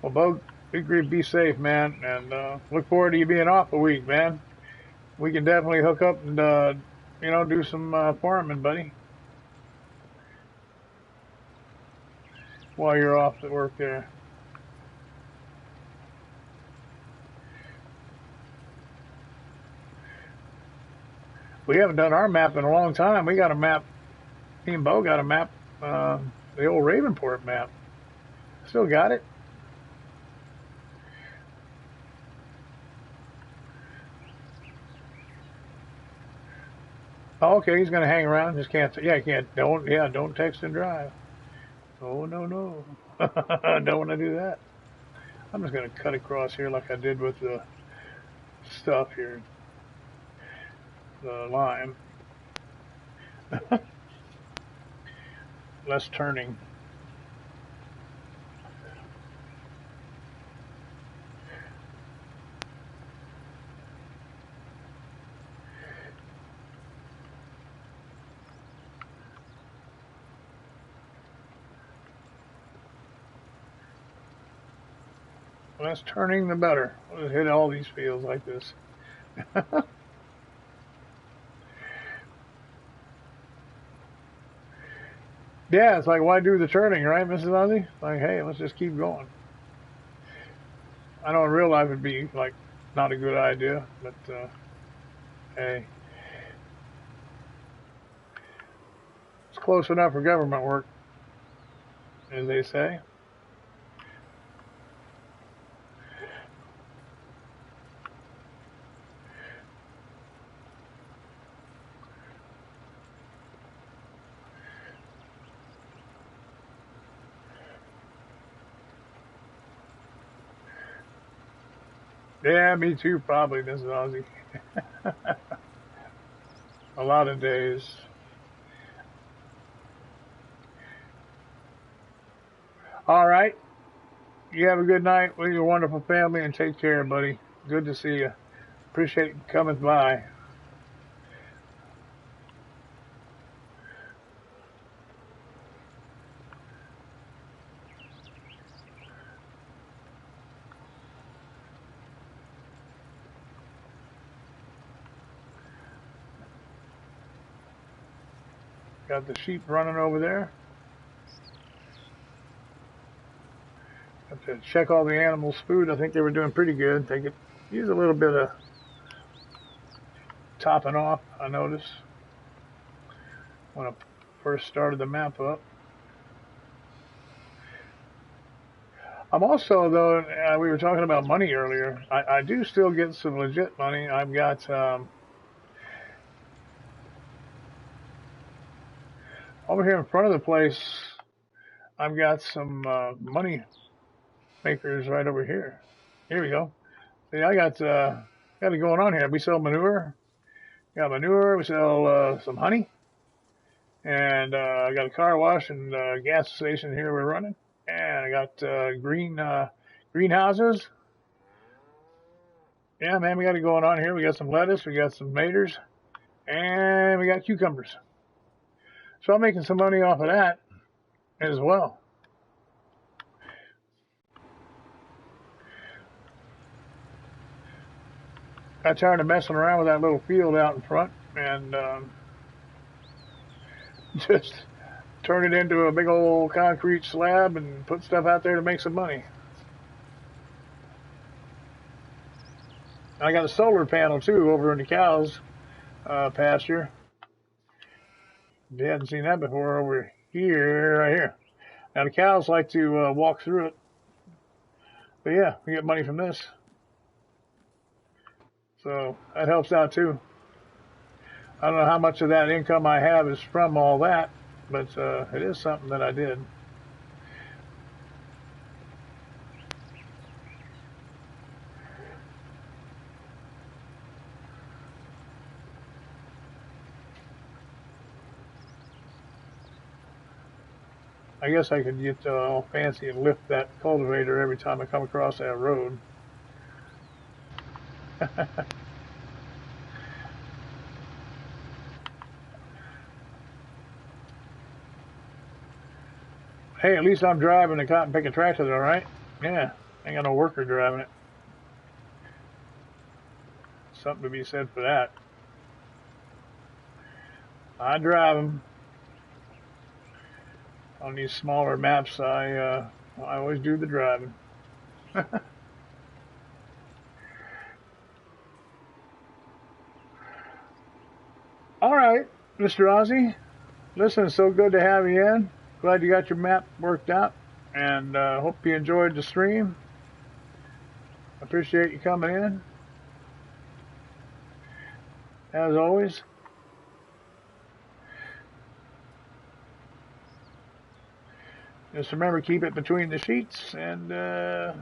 Well, Be safe, man, and look forward to you being off a week, man. We can definitely hook up and do some farming, buddy, while you're off at work there. We haven't done our map in a long time. We got a map. Me and Bo got a map. The old Ravenport map. Still got it. Oh, okay, he's gonna hang around. Just can't. Yeah, can't. Don't. Yeah, don't text and drive. Oh no, no. Don't want to do that. I'm just gonna cut across here like I did with the stuff here, the lime. Less turning. Less turning, the better. We'll just hit all these fields like this. Yeah, it's like, why do the turning, right, Mrs. Ozzy? Like, hey, let's just keep going. I know in real life it'd be like not a good idea, but hey, it's close enough for government work, as they say. Yeah, me too, probably, Mrs. Ozzy. A lot of days. All right. You have a good night with your wonderful family and take care, buddy. Good to see you. Appreciate you coming by. Got the sheep running over there. Have to check all the animals' food. I think they were doing pretty good. They could use a little bit of topping off, I noticed, when I first started the map up. I'm also, though, we were talking about money earlier. I do still get some legit money. I've got over here in front of the place, I've got some money makers right over here. Here we go. See, I got it going on here. We sell manure. Got manure. We sell some honey, and I got a car wash and gas station here we're running, and I got greenhouses. Yeah, man, we got it going on here. We got some lettuce. We got some tomatoes, and we got cucumbers. So I'm making some money off of that as well. Got tired of messing around with that little field out in front and just turn it into a big old concrete slab and put stuff out there to make some money. I got a solar panel too over in the cows pasture. If you hadn't seen that before, over here, right here. Now the cows like to walk through it, but yeah, we get money from this, so that helps out too. I don't know how much of that income I have is from all that, but it is something that I did. I guess I could get all fancy and lift that cultivator every time I come across that road. Hey, at least I'm driving a cotton picking tractor, all right? Yeah. Ain't got no worker driving it. Something to be said for that. I drive them on these smaller maps. I always do the driving. All right, Mr. Ozzy. Listen, it's so good to have you in. Glad you got your map worked out, and hope you enjoyed the stream. Appreciate you coming in, as always. Just remember, keep it between the sheets, and I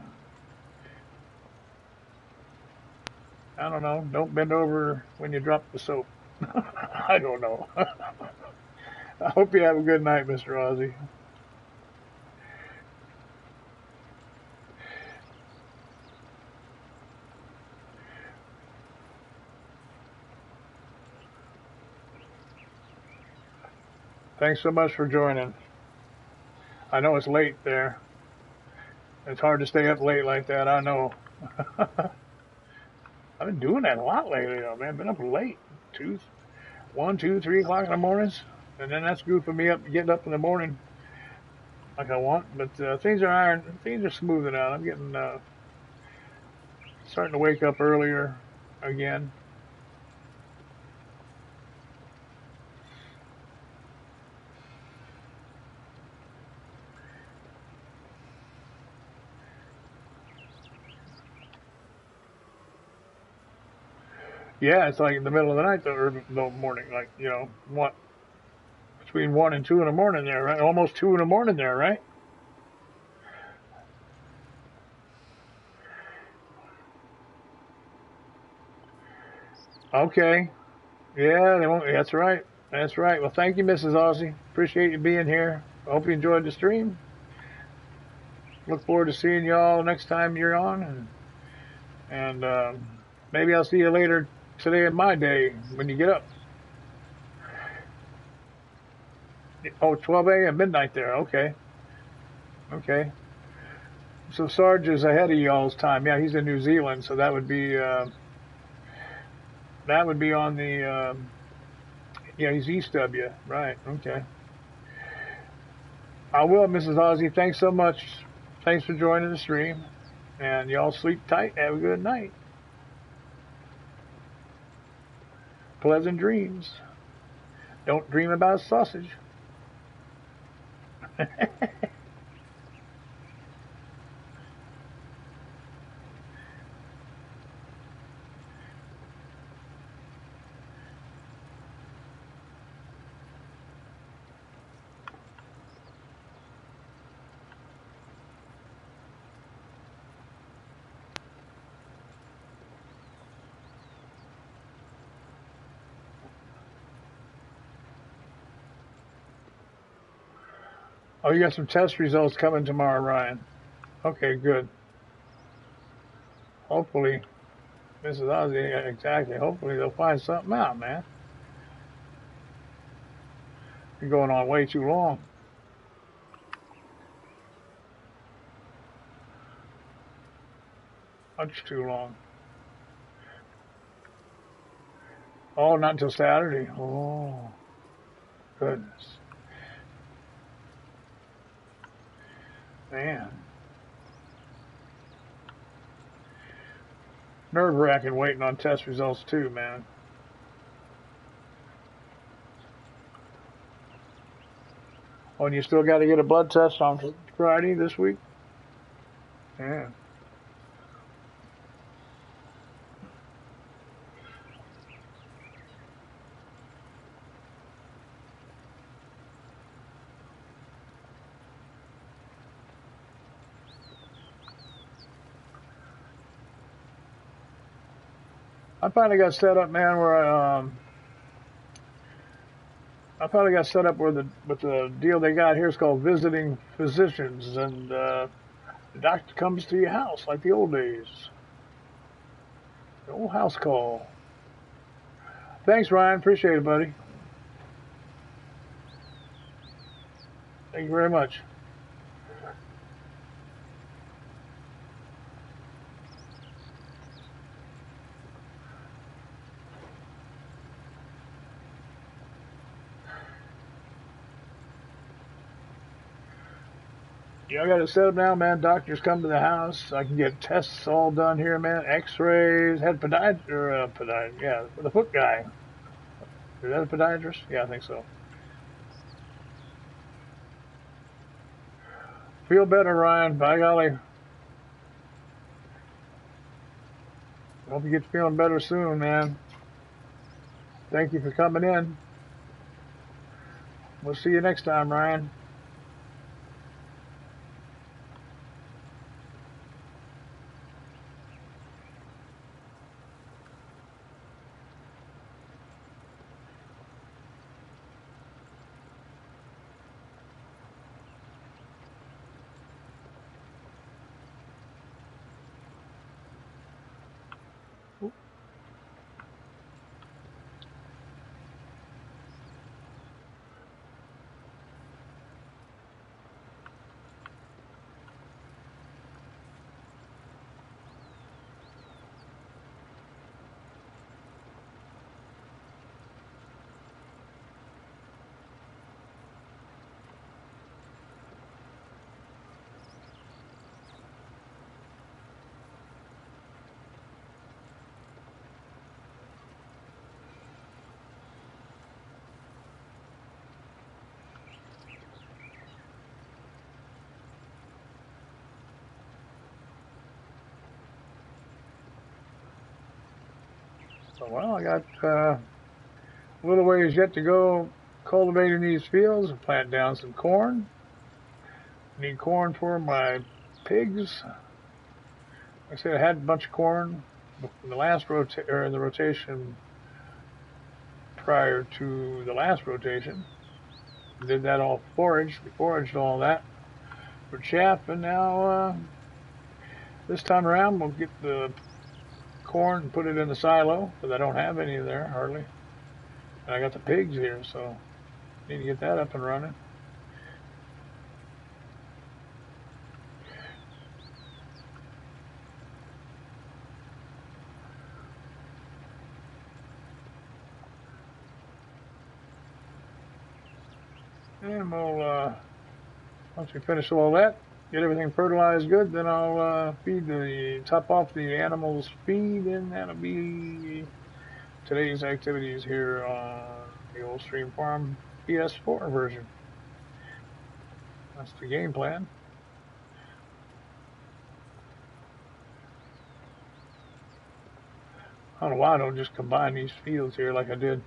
don't know, don't bend over when you drop the soap. I don't know. I hope you have a good night, Mr. Ozzy. Thanks so much for joining. I know it's late there. It's hard to stay up late like that, I know. I've been doing that a lot lately, though, man. Been up late, 1, 2, 3 o'clock in the mornings, and then that's goofing me up, getting up in the morning like I want. But things are smoothing out. I'm getting starting to wake up earlier again. Yeah, it's like in the middle of the night, or the morning, like what between 1 and 2 in the morning there, right? Almost 2 in the morning there, right? Okay. Yeah, they won't, that's right. That's right. Well, thank you, Mrs. Ozzy. Appreciate you being here. I hope you enjoyed the stream. Look forward to seeing y'all next time you're on, and maybe I'll see you later today in my day when you get up. Oh, 12 a.m. midnight there. Okay. Okay. So Sarge is ahead of y'all's time. Yeah, he's in New Zealand, so that would be on the yeah, he's east of you. Right. Okay. I will, Mrs. Ozzy. Thanks so much. Thanks for joining the stream. And y'all sleep tight. Have a good night. Pleasant dreams. Don't dream about sausage. Oh, you got some test results coming tomorrow, Ryan. Okay, good. Hopefully, Mrs. Ozzy, yeah, exactly. Hopefully they'll find something out, man. You're going on way too long. Much too long. Oh, not until Saturday. Oh, goodness. Man. Nerve wracking waiting on test results, too, man. Oh, and you still got to get a blood test on Friday this week? Yeah. I finally got set up, man, where I finally got set up where the deal they got here is called visiting physicians, and the doctor comes to your house like the old days. The old house call. Thanks, Ryan. Appreciate it, buddy. Thank you very much. Yeah, I got it set up now, man. Doctors come to the house. I can get tests all done here, man. X-rays. Had podiatrist, yeah, the foot guy. Is that a podiatrist? Yeah, I think so. Feel better, Ryan. By golly. Hope you get feeling better soon, man. Thank you for coming in. We'll see you next time, Ryan. So, well, I got a little ways yet to go cultivating these fields. Plant down some corn. Need corn for my pigs. Like I said, I had a bunch of corn in the last in the rotation prior to the last rotation. Did that all foraged. We foraged all that for chaff, and now this time around we'll get the corn and put it in the silo because I don't have any there hardly. And I got the pigs here, so need to get that up and running. And we'll, once we finish all that, get everything fertilized good, then I'll top off the animals' feed, and that'll be today's activities here on the Old Stream Farm PS4 version. That's the game plan. I don't know why I don't just combine these fields here like I did.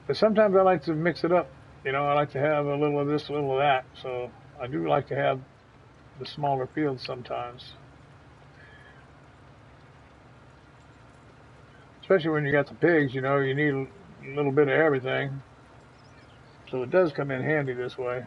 But sometimes I like to mix it up. You know, I like to have a little of this, a little of that. So I do like to have the smaller fields sometimes. Especially when you got the pigs, you know, you need a little bit of everything. So it does come in handy this way.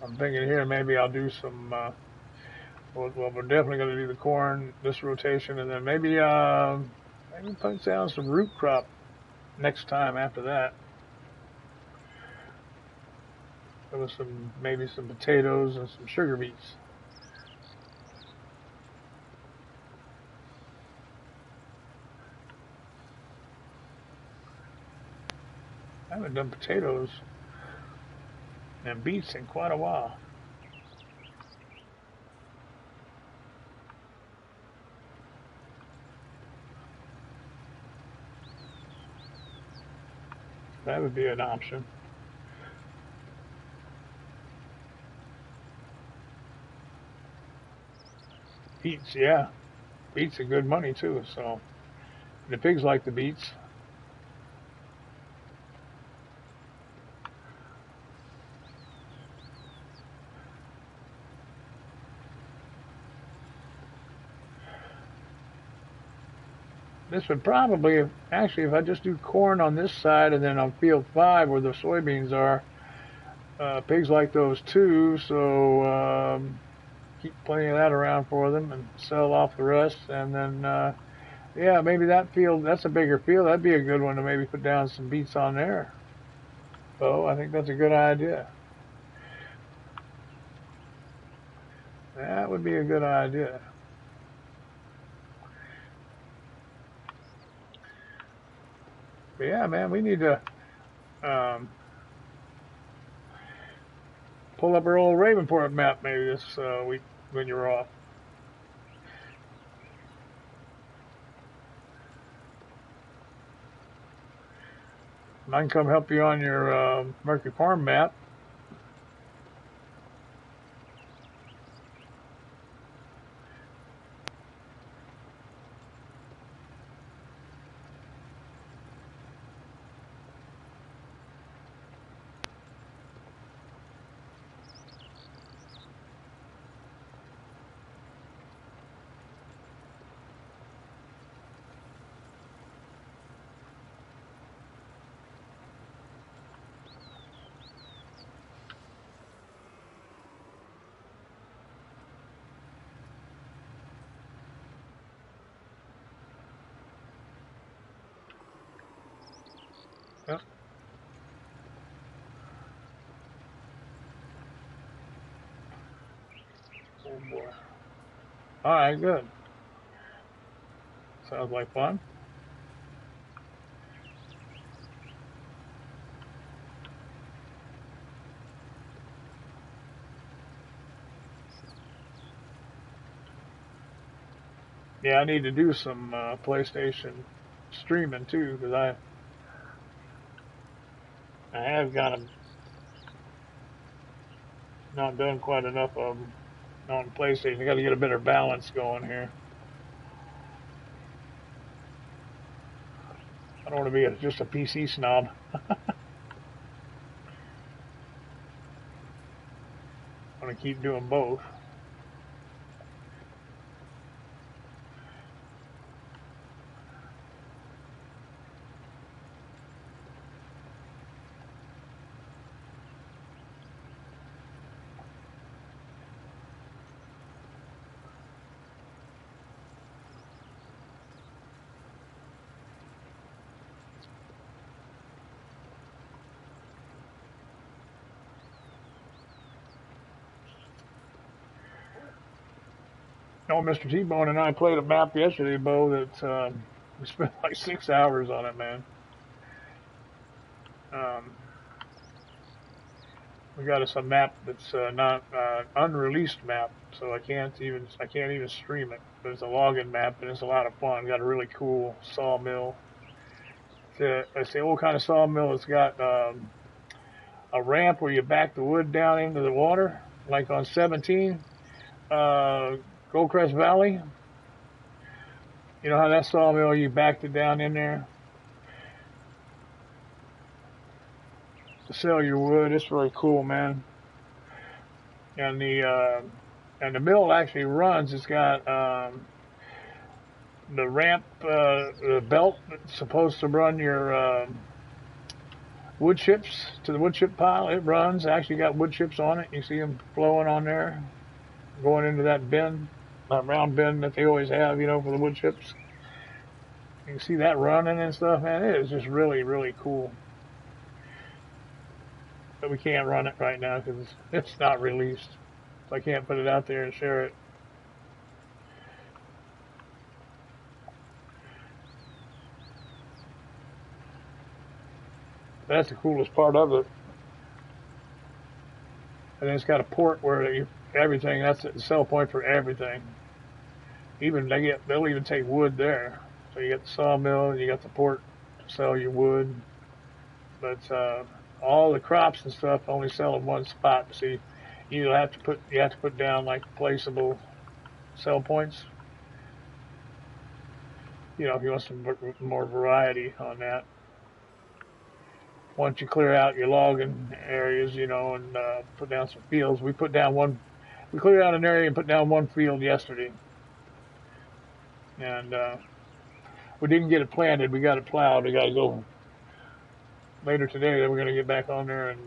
I'm thinking here maybe I'll do some, well, we're definitely going to do the corn this rotation, and then maybe put down some root crop next time after that. With maybe some potatoes and some sugar beets. I haven't done potatoes and beets in quite a while. That would be an option. Beets, yeah. Beets are good money too, so the pigs like the beets. This would probably, actually, if I just do corn on this side and then on field 5 where the soybeans are, pigs like those too, so keep plenty of that around for them and sell off the rest. And then, yeah, maybe that field, that's a bigger field. That'd be a good one to maybe put down some beets on there. Bo. I think that's a good idea. That would be a good idea. But yeah, man, we need to um, pull up our old Ravenport map maybe this week when you're off. And I can come help you on your Mercury Farm map. Yep. Oh boy. All right, good. Sounds like fun. Yeah, I need to do some PlayStation streaming too because I have got them not done quite enough of them on PlayStation. I got to get a better balance going here. I don't want to be just a PC snob. I want to keep doing both. No, Mr. T-Bone and I played a map yesterday, Bo, that we spent like 6 hours on it, man. Um, we got us a map that's not unreleased map, so I can't even stream it. But it's a login map and it's a lot of fun. Got a really cool sawmill. It's the old kind of sawmill. It's got a ramp where you back the wood down into the water, like on 17, uh, Goldcrest Valley. You know how that sawmill you backed it down in there to sell your wood. It's really cool, man. And the mill actually runs. It's got the ramp, the belt that's supposed to run your wood chips to the wood chip pile. It runs. Actually got wood chips on it. You see them flowing on there, going into that bin, that round bin that they always have, you know, for the wood chips. You can see that running and stuff, man. It is just really, really cool. But we can't run it right now because it's not released. So I can't put it out there and share it. That's the coolest part of it. And it's got a port where everything, that's the sell point for everything. Even they'll even take wood there. So you got the sawmill, and you got the port to sell your wood. But all the crops and stuff only sell in one spot. See, you have to put down like placeable sell points. You know, if you want some more variety on that. Once you clear out your logging areas, you know, and put down some fields, we cleared out an area and put down one field yesterday, and we didn't get it planted. We got it plowed. We got to go later today. Then we're going to get back on there and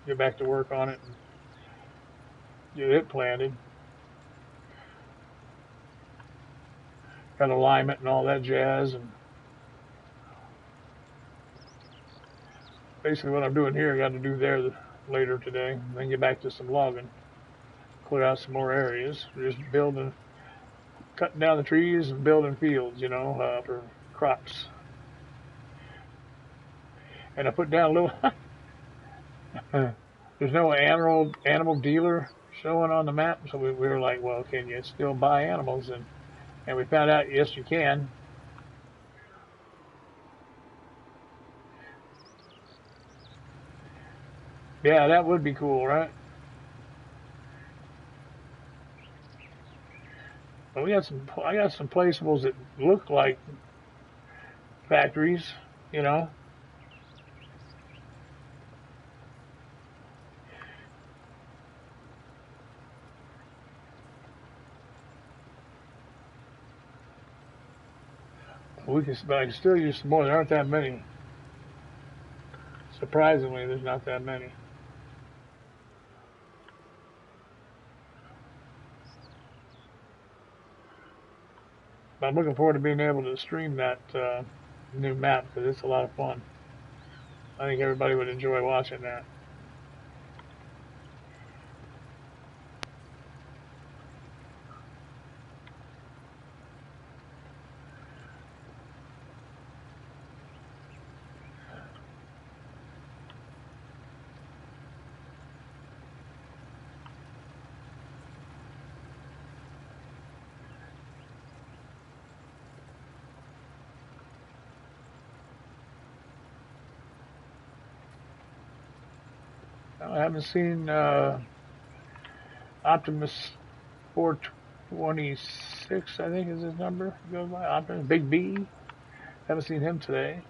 get back to work on it and get it planted. Got alignment and all that jazz, and basically what I'm doing here, I got to do there later today. Then get back to some logging, clear out some more areas. We're just building, cutting down the trees and building fields, for crops. And I put down a little. There's no animal dealer showing on the map, so we were like, well, can you still buy animals? And we found out, yes, you can. Yeah, that would be cool, right? But I got some placeables that look like factories, you know. But I can still use some more. There aren't that many. Surprisingly, there's not that many. But I'm looking forward to being able to stream that new map because it's a lot of fun. I think everybody would enjoy watching that. I haven't seen Optimus 426, I think is his number. Goes by Optimus Big B. Haven't seen him today.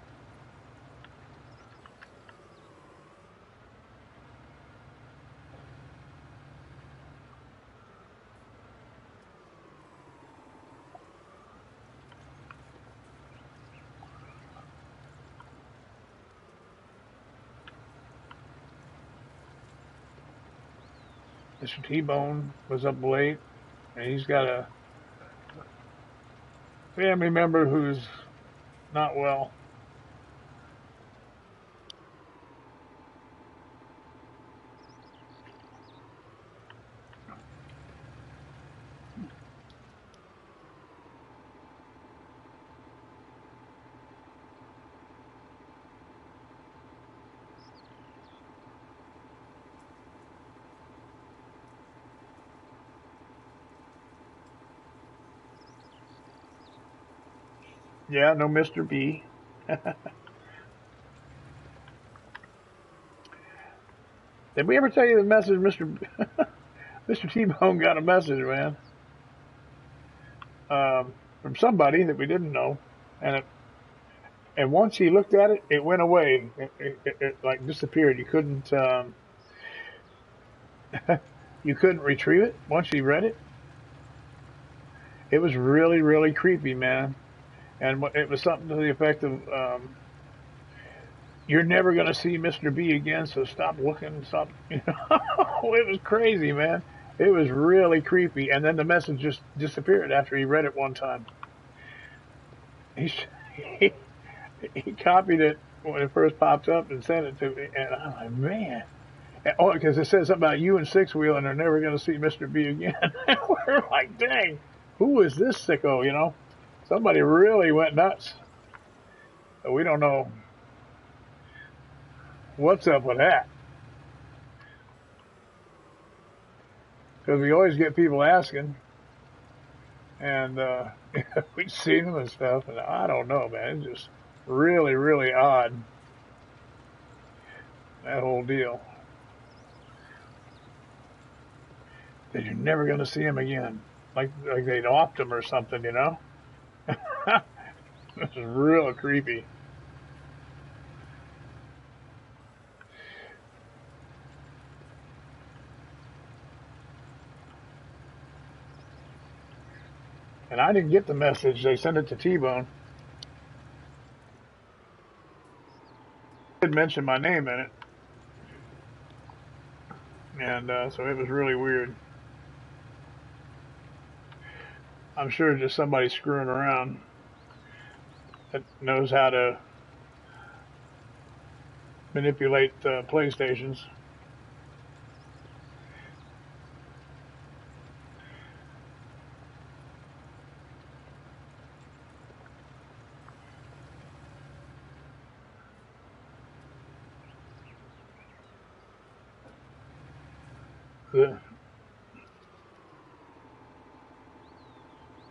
Mr. T-Bone was up late, and he's got a family member who's not well. Yeah, no Mr. B. Did we ever tell you the message, Mr. T-Bone got a message, man, from somebody that we didn't know, and once he looked at it, it went away. It like disappeared. You couldn't retrieve it once you read it. It was really, really creepy, man. And it was something to the effect of, "You're never going to see Mr. B again, so stop looking." Stop. It was crazy, man. It was really creepy. And then the message just disappeared after he read it one time. He he, he copied it when it first popped up and sent it to me, and I'm like, man. Oh, because it says something about you and Sixwheelin are never going to see Mr. B again. We're like, dang, who is this sicko? Somebody really went nuts. We don't know what's up with that, because we always get people asking, and we've seen them and stuff, and I don't know, man. It's just really, really odd, that whole deal. That you're never going to see him again, like they'd opt him or something. This is real creepy. And I didn't get the message. They sent it to T-Bone. It did mention my name in it. And so it was really weird. I'm sure just somebody screwing around that knows how to manipulate PlayStations.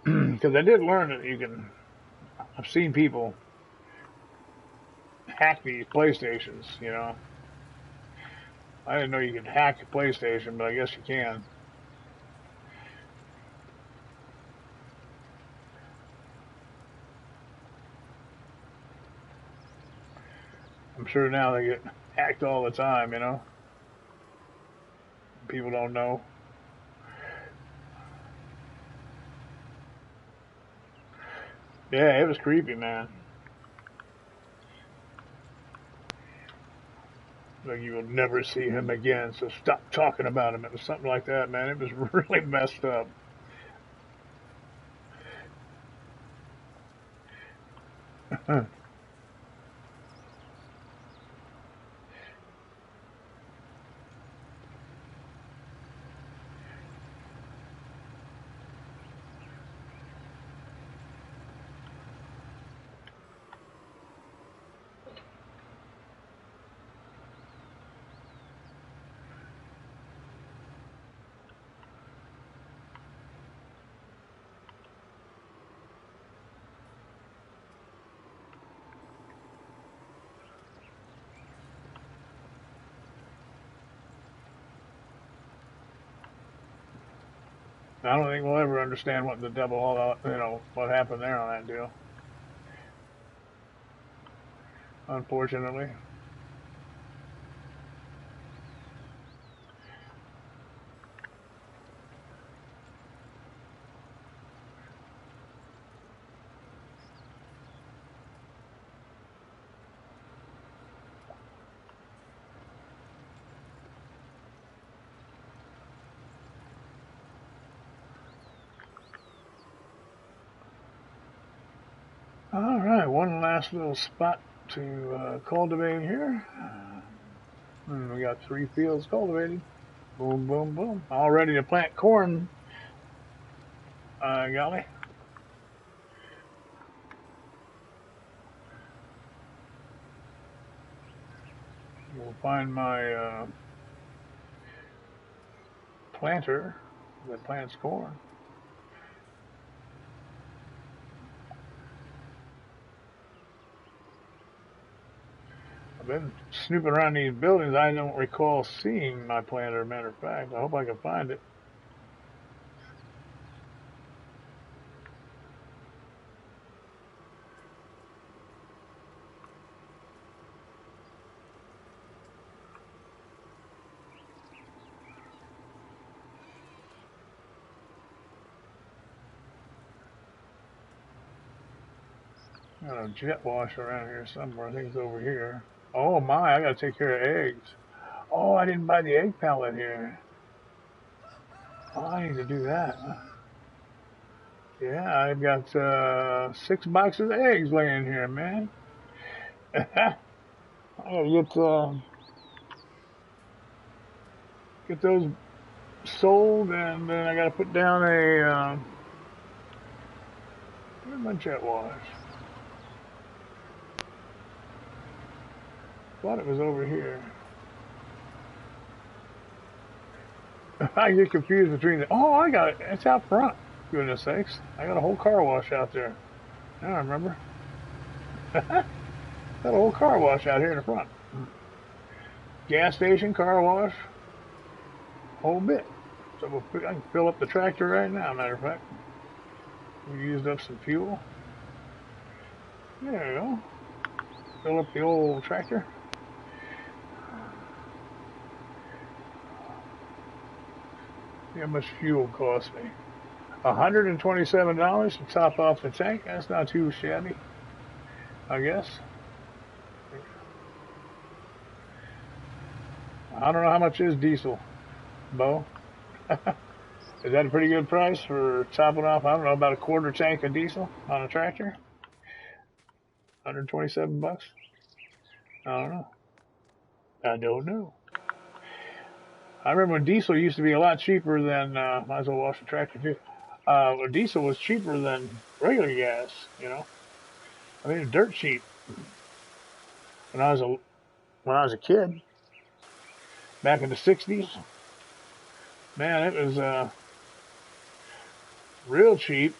Because I did learn that you can. I've seen people hack these PlayStations. You know, I didn't know you could hack a PlayStation, but I guess you can. I'm sure now they get hacked all the time. You know, people don't know. Yeah, it was creepy, man. Like you will never see him again, so stop talking about him. It was something like that, man. It was really messed up. I don't think we'll ever understand what the devil all out, what happened there on that deal. Unfortunately. All right, one last little spot to cultivate here. We got 3 fields cultivated. Boom, boom, boom. All ready to plant corn, golly. We'll find my planter that plants corn. I've been snooping around these buildings. I don't recall seeing my planter, matter of fact. I hope I can find it. Got a jet wash around here somewhere. I think it's over here. Oh my, I gotta take care of eggs. Oh, I didn't buy the egg pallet here. Oh, I need to do that. Yeah, I've got 6 boxes of eggs laying here, man. I gotta get those sold, and then I gotta put down a where's my jet wash? Thought it was over here. I get confused between the. Oh, I got it. It's out front. Goodness sakes! I got a whole car wash out there. Now I remember. Got a whole car wash out here in the front. Gas station, car wash, whole bit. So I can fill up the tractor right now. Matter of fact, we used up some fuel. There you go. Fill up the old tractor. See how much fuel cost me. $127 to top off the tank. That's not too shabby, I guess. I don't know how much is diesel, Bo. Is that a pretty good price for topping off, I don't know, about a quarter tank of diesel on a tractor? 127 bucks? I don't know. I don't know. I remember when diesel used to be a lot cheaper than, might as well wash the tractor too. When diesel was cheaper than regular gas, you know. I mean, dirt cheap when I was a when I was a kid back in the '60s. Man, it was real cheap.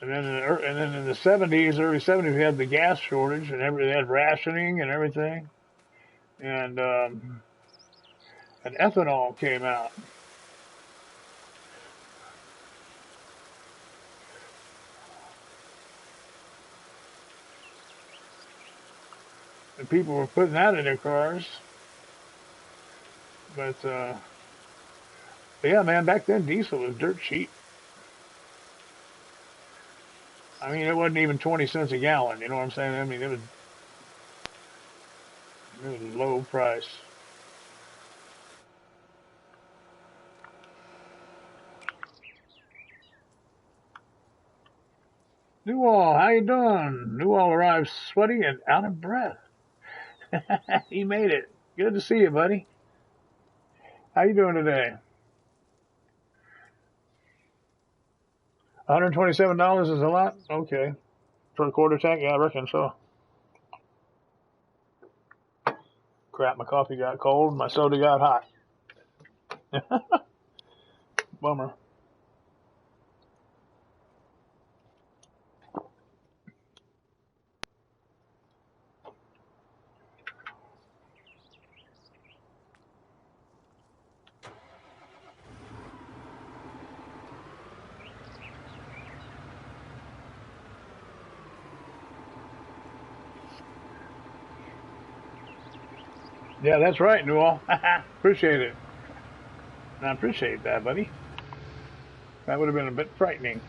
And then in the '70s, early '70s, we had the gas shortage and they had rationing and everything. And and ethanol came out, and people were putting that in their cars. But yeah, man, back then diesel was dirt cheap. I mean, it wasn't even 20 cents a gallon. You know what I'm saying? I mean, it was low price. Newall, how you doing? Newall arrived sweaty and out of breath. He made it. Good to see you, buddy. How you doing today? $127 is a lot? Okay. For a quarter tank? Yeah, I reckon so. Crap, my coffee got cold. My soda got hot. Bummer. Yeah, that's right, Newell. Appreciate it. I appreciate that, buddy. That would have been a bit frightening.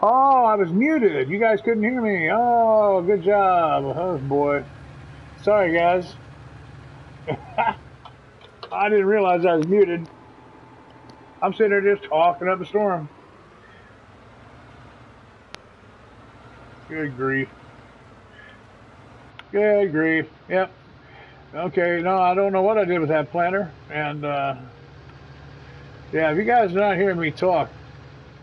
Oh, I was muted. You guys couldn't hear me. Oh, good job. Oh, boy. Sorry, guys. I didn't realize I was muted. I'm sitting there just talking up a storm. Good grief. Good grief. Yep. Okay, no, I don't know what I did with that planter. And, yeah, if you guys are not hearing me talk,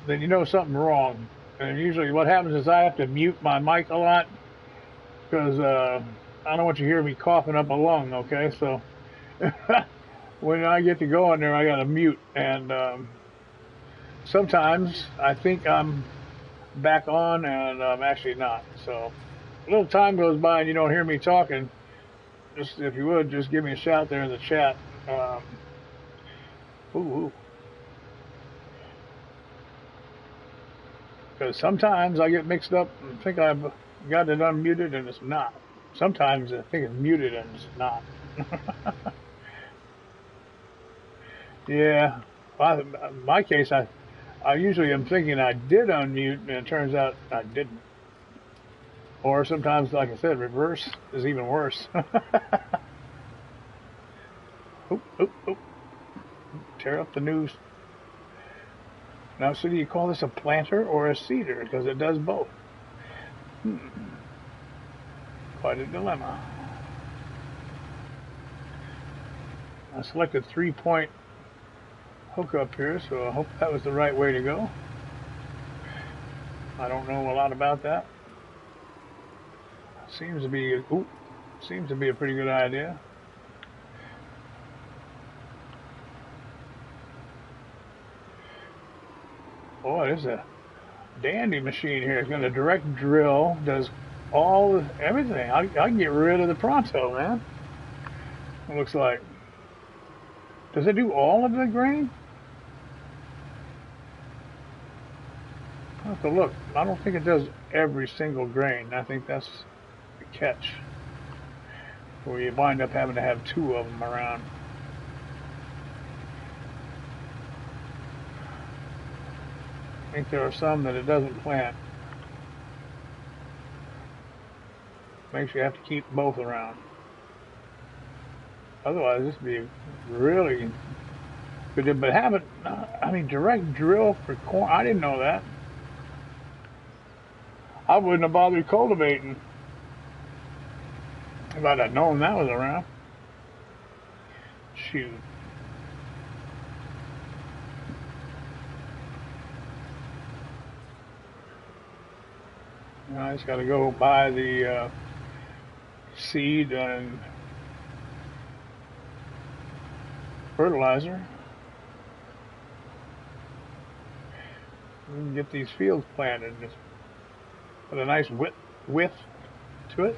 then you know something wrong. And usually what happens is I have to mute my mic a lot because I don't want you to hear me coughing up a lung, okay? So when I get to go in there, I got to mute. And sometimes I think I'm back on and I'm actually not. So a little time goes by and you don't hear me talking. Just if you would, just give me a shout there in the chat. Um, ooh, ooh. Because sometimes I get mixed up and think I've got it unmuted and it's not. Sometimes I think it's muted and it's not. Yeah, in my case, I usually am thinking I did unmute and it turns out I didn't. Or sometimes, like I said, reverse is even worse. Oop, oop, oop. Tear up the news. Now, so do you call this a planter or a seeder? Because it does both. Hmm, quite a dilemma. I selected 3-point hookup here, so I hope that was the right way to go. I don't know a lot about that. Seems to be a pretty good idea. Boy, this is a dandy machine here. It's got a direct drill, does everything. I can get rid of the Pronto, man. It looks like. Does it do all of the grain? I have to look. I don't think it does every single grain. I think that's the catch, where you wind up having to have two of them around. I think there are some that it doesn't plant. Makes you have to keep both around. Otherwise, this would be really good. But I mean, direct drill for corn. I didn't know that. I wouldn't have bothered cultivating if I'd have known that was around. Shoot. I just got to go buy the seed and fertilizer. We can get these fields planted. Just put a nice width to it.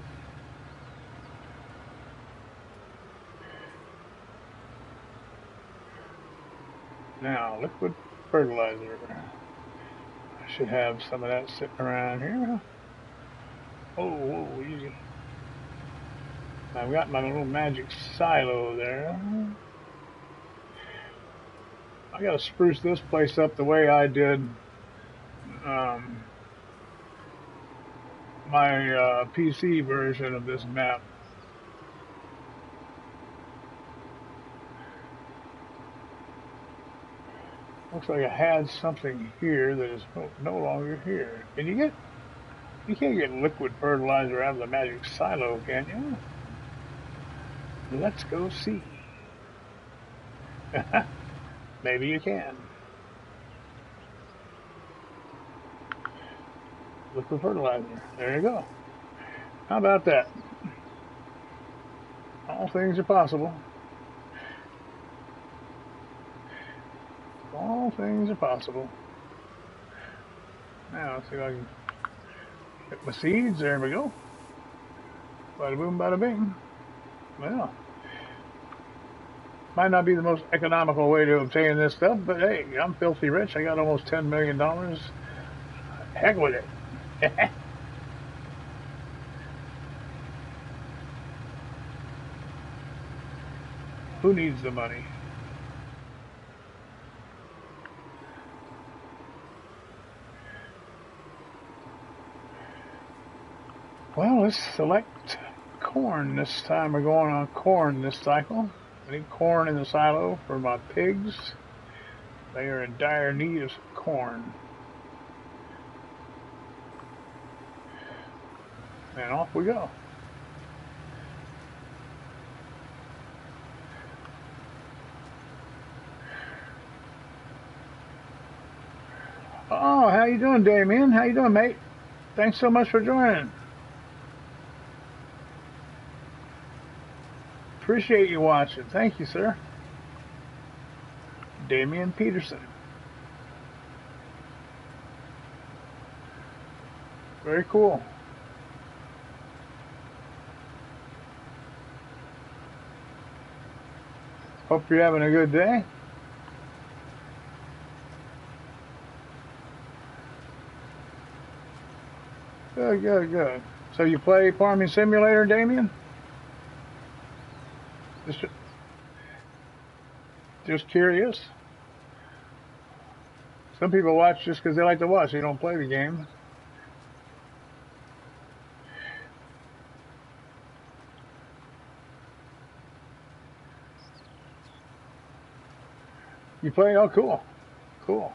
Now, liquid fertilizer. I should have some of that sitting around here. Oh, whoa, easy. I've got my little magic silo there. I gotta spruce this place up the way I did my PC version of this map. Looks like I had something here that is no longer here. You can't get liquid fertilizer out of the magic silo, can you? Let's go see. Maybe you can. Liquid fertilizer. There you go. How about that? All things are possible. All things are possible. Now, let's see if I can get my seeds. There we go. Bada boom, bada bing. Well, might not be the most economical way to obtain this stuff, but hey, I'm filthy rich. I got almost $10 million. Heck with it. Who needs the money? Well, let's select corn this time. We're going on corn this cycle. I need corn in the silo for my pigs. They are in dire need of corn. And off we go. Oh, how you doing, Damien? How you doing, mate? Thanks so much for joining. Appreciate you watching. Thank you, sir. Damian Peterson. Very cool. Hope you're having a good day. Good, good, good. So you play Farming Simulator, Damien? Just curious. Some people watch just because they like to watch. They don't play the game. You play? Oh, cool. Cool.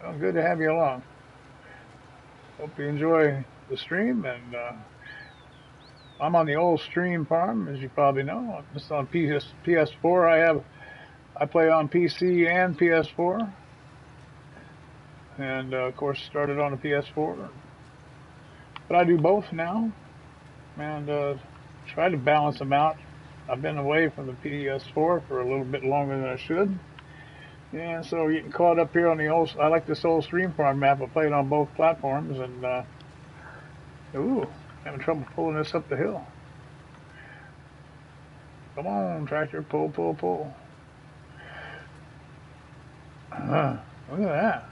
Well, good to have you along. Hope you enjoy the stream. And I'm on the old stream farm, as you probably know. I'm just on PS4. I play on PC and PS4. And, of course, started on the PS4. But I do both now. And try to balance them out. I've been away from the PS4 for a little bit longer than I should. And so getting caught up here on the old, I like this old stream farm map. I played on both platforms and, having trouble pulling this up the hill. Come on, tractor, pull, pull, pull. Look at that.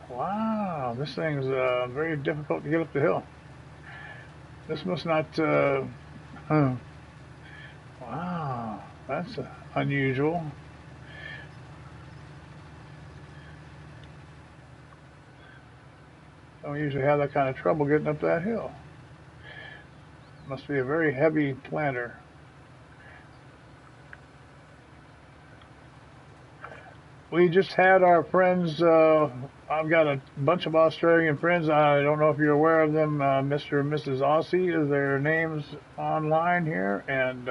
Wow, this thing's very difficult to get up the hill. This must not, wow, that's unusual. Don't usually have that kind of trouble getting up that hill. Must be a very heavy planter. We just had our friends, I've got a bunch of Australian friends. I don't know if you're aware of them. Mr. and Mrs. Aussie is their names online here. And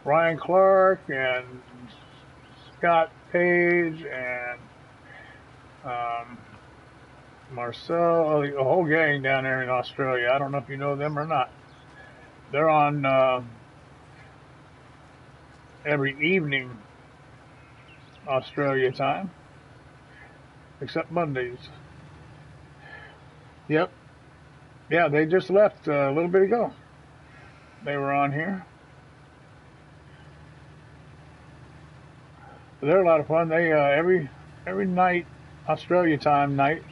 Ryan Clark and Scott Page and Marcel, a whole gang down there in Australia. I don't know if you know them or not. They're on every evening Australia time, except Mondays. Yep. Yeah, they just left a little bit ago. They were on here. But they're a lot of fun. They every night, Australia time night,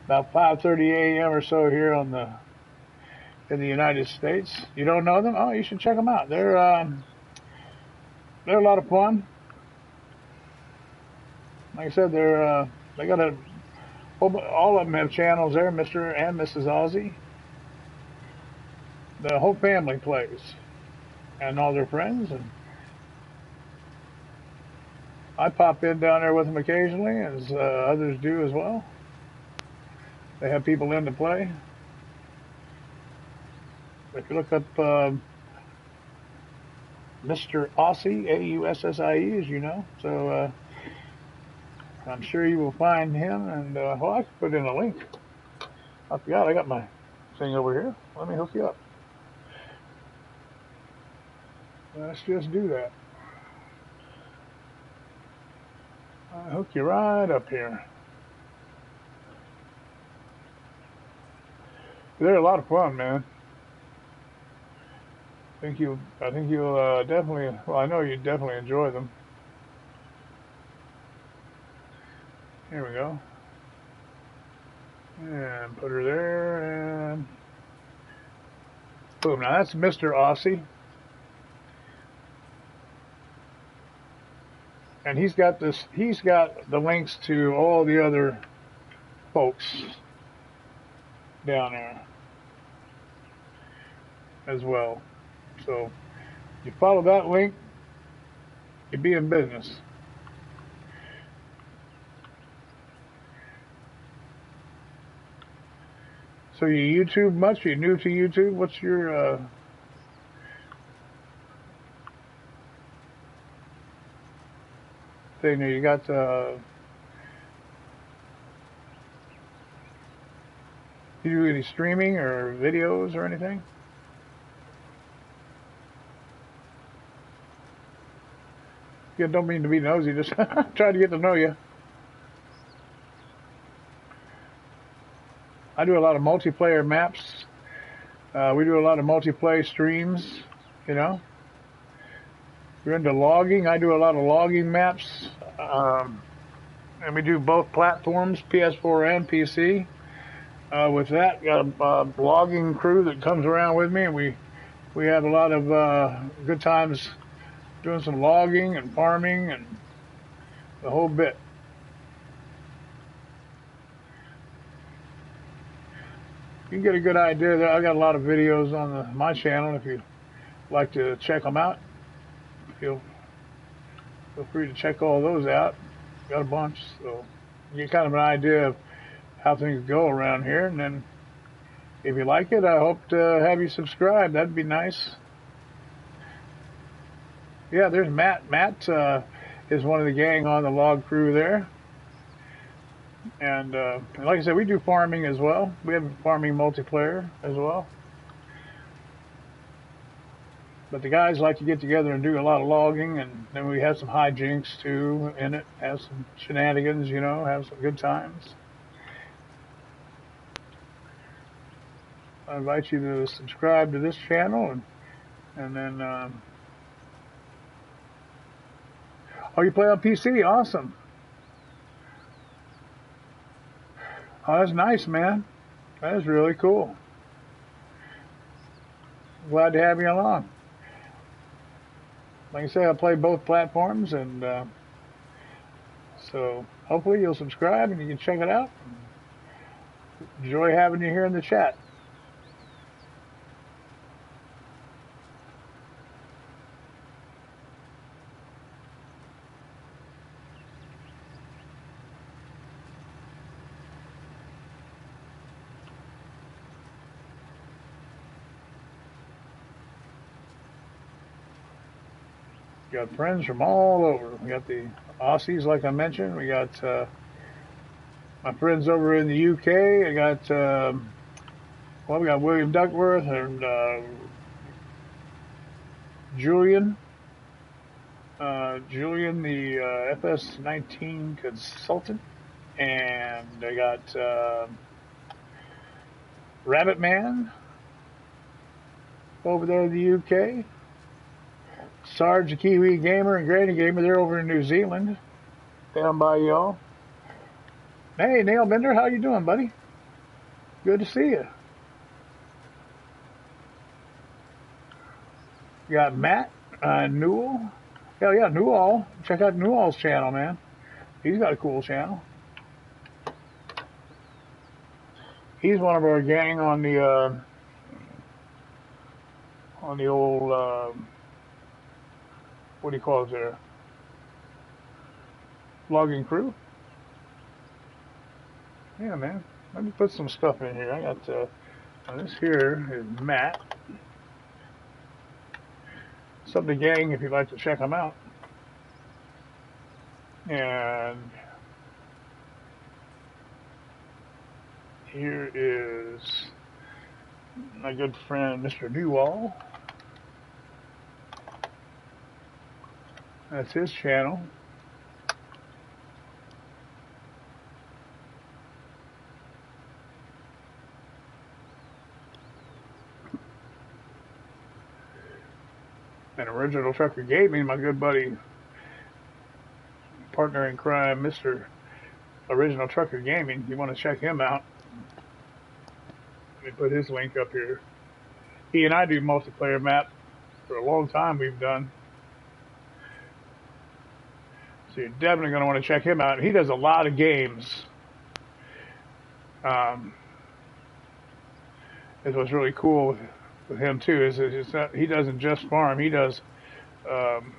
about 5:30 a.m. or so here in the United States. You don't know them? Oh, you should check them out. They're a lot of fun. Like I said, they got all of them have channels there, Mr. and Mrs. Aussie. The whole family plays, and all their friends, and I pop in down there with them occasionally, as others do as well. They have people in to play. If you look up Mr. Aussie, Aussie, as you know, so I'm sure you will find him. And well, I can put in a link. I forgot I got my thing over here. Let me hook you up. Let's just do that. I'll hook you right up here. They're a lot of fun, man. I think you'll definitely. Well, I know you definitely enjoy them. Here we go. And put her there, and boom. Now that's Mr. Aussie. and he's got this. He's got the links to all the other folks down there as well. So you follow that link, you'd be in business. So you YouTube much? You new to YouTube? What's your thing there? You got you do any streaming or videos or anything? Yeah, don't mean to be nosy, just try to get to know you. I do a lot of multiplayer maps. We do a lot of multiplayer streams, you know. We're into logging. I do a lot of logging maps. And we do both platforms, PS4 and PC. With that, got a logging crew that comes around with me, and we have a lot of good times doing some logging and farming and the whole bit. You can get a good idea there. I got a lot of videos on my channel. If you'd like to check them out, feel free to check all those out. Got a bunch, so you get kind of an idea of how things go around here. And then if you like it, I hope to have you subscribe. That'd be nice. Yeah, there's Matt. Matt is one of the gang on the log crew there. And like I said, we do farming as well. We have farming multiplayer as well. But the guys like to get together and do a lot of logging, and then we have some hijinks too in it. Have some shenanigans, you know, have some good times. I invite you to subscribe to this channel, and then oh, you play on PC? Awesome. Oh, that's nice, man. That is really cool. Glad to have you along. Like I say, I play both platforms, and so hopefully you'll subscribe and you can check it out. Enjoy having you here in the chat. Got friends from all over. We got the Aussies, like I mentioned. We got my friends over in the UK. I got well, we got William Duckworth and Julian. Julian, the FS19 consultant, and I got Rabbit Man over there in the UK. Sarge, the Kiwi Gamer, and Granny Gamer, they're over in New Zealand, down by y'all. Hey, Nailbender, how you doing, buddy? Good to see you. You got Matt, Newell. Hell yeah, Newell. Check out Newell's channel, man. He's got a cool channel. He's one of our gang on the old what do you call it there? Logging crew. Yeah, man. Let me put some stuff in here. I got this here is Matt. Some of the gang, if you'd like to check them out. And here is my good friend, Mr. Newall. That's his channel. And Original Trucker Gaming, my good buddy, partner in crime, Mr. Original Trucker Gaming. You want to check him out? Let me put his link up here. He and I do multiplayer map for a long time. We've done. So you're definitely going to want to check him out. He does a lot of games. Is what's really cool with him too is that it's not, he doesn't just farm. He does. Um,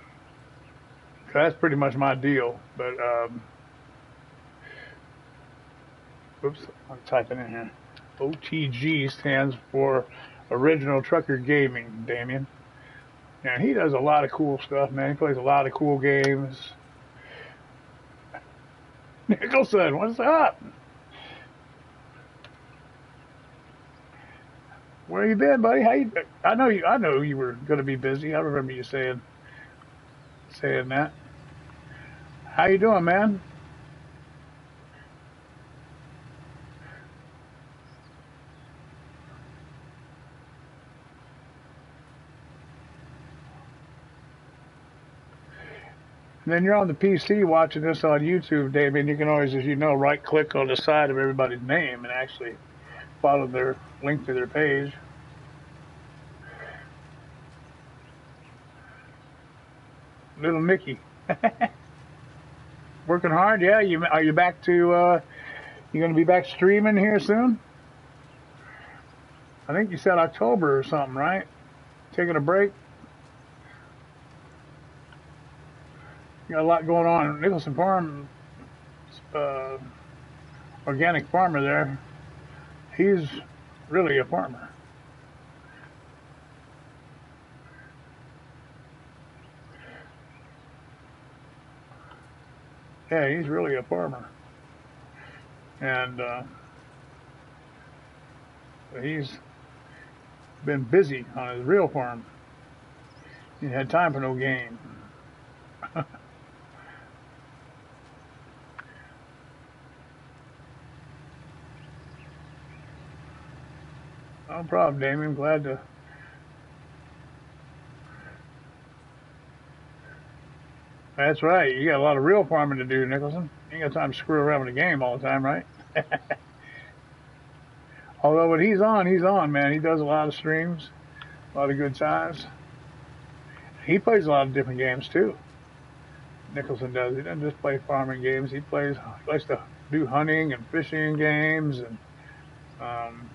that's pretty much my deal. But oops, I'm typing in here. OTG stands for Original Trucker Gaming. Damien, and he does a lot of cool stuff, man. He plays a lot of cool games. Nicholson, what's up? Where you been, buddy? How you? I know you were going to be busy. I remember you saying that. How you doing, man? And then you're on the PC watching this on YouTube, Damien. You can always, as you know, right click on the side of everybody's name and actually follow their link to their page. Little Nicky. Working hard, yeah. Are you back to? You going to be back streaming here soon? I think you said October or something, right? Taking a break. You got a lot going on. Nicholson Farm, uh, organic farmer there. He's really a farmer. Yeah, he's really a farmer, and he's been busy on his real farm. He had time for no game. No problem, Damien. Glad to. That's right. You got a lot of real farming to do, Nicholson. You ain't got time to screw around with the game all the time, right? Although when he's on, man. He does a lot of streams, a lot of good times. He plays a lot of different games too. Nicholson does. He doesn't just play farming games. He likes to do hunting and fishing games, and um,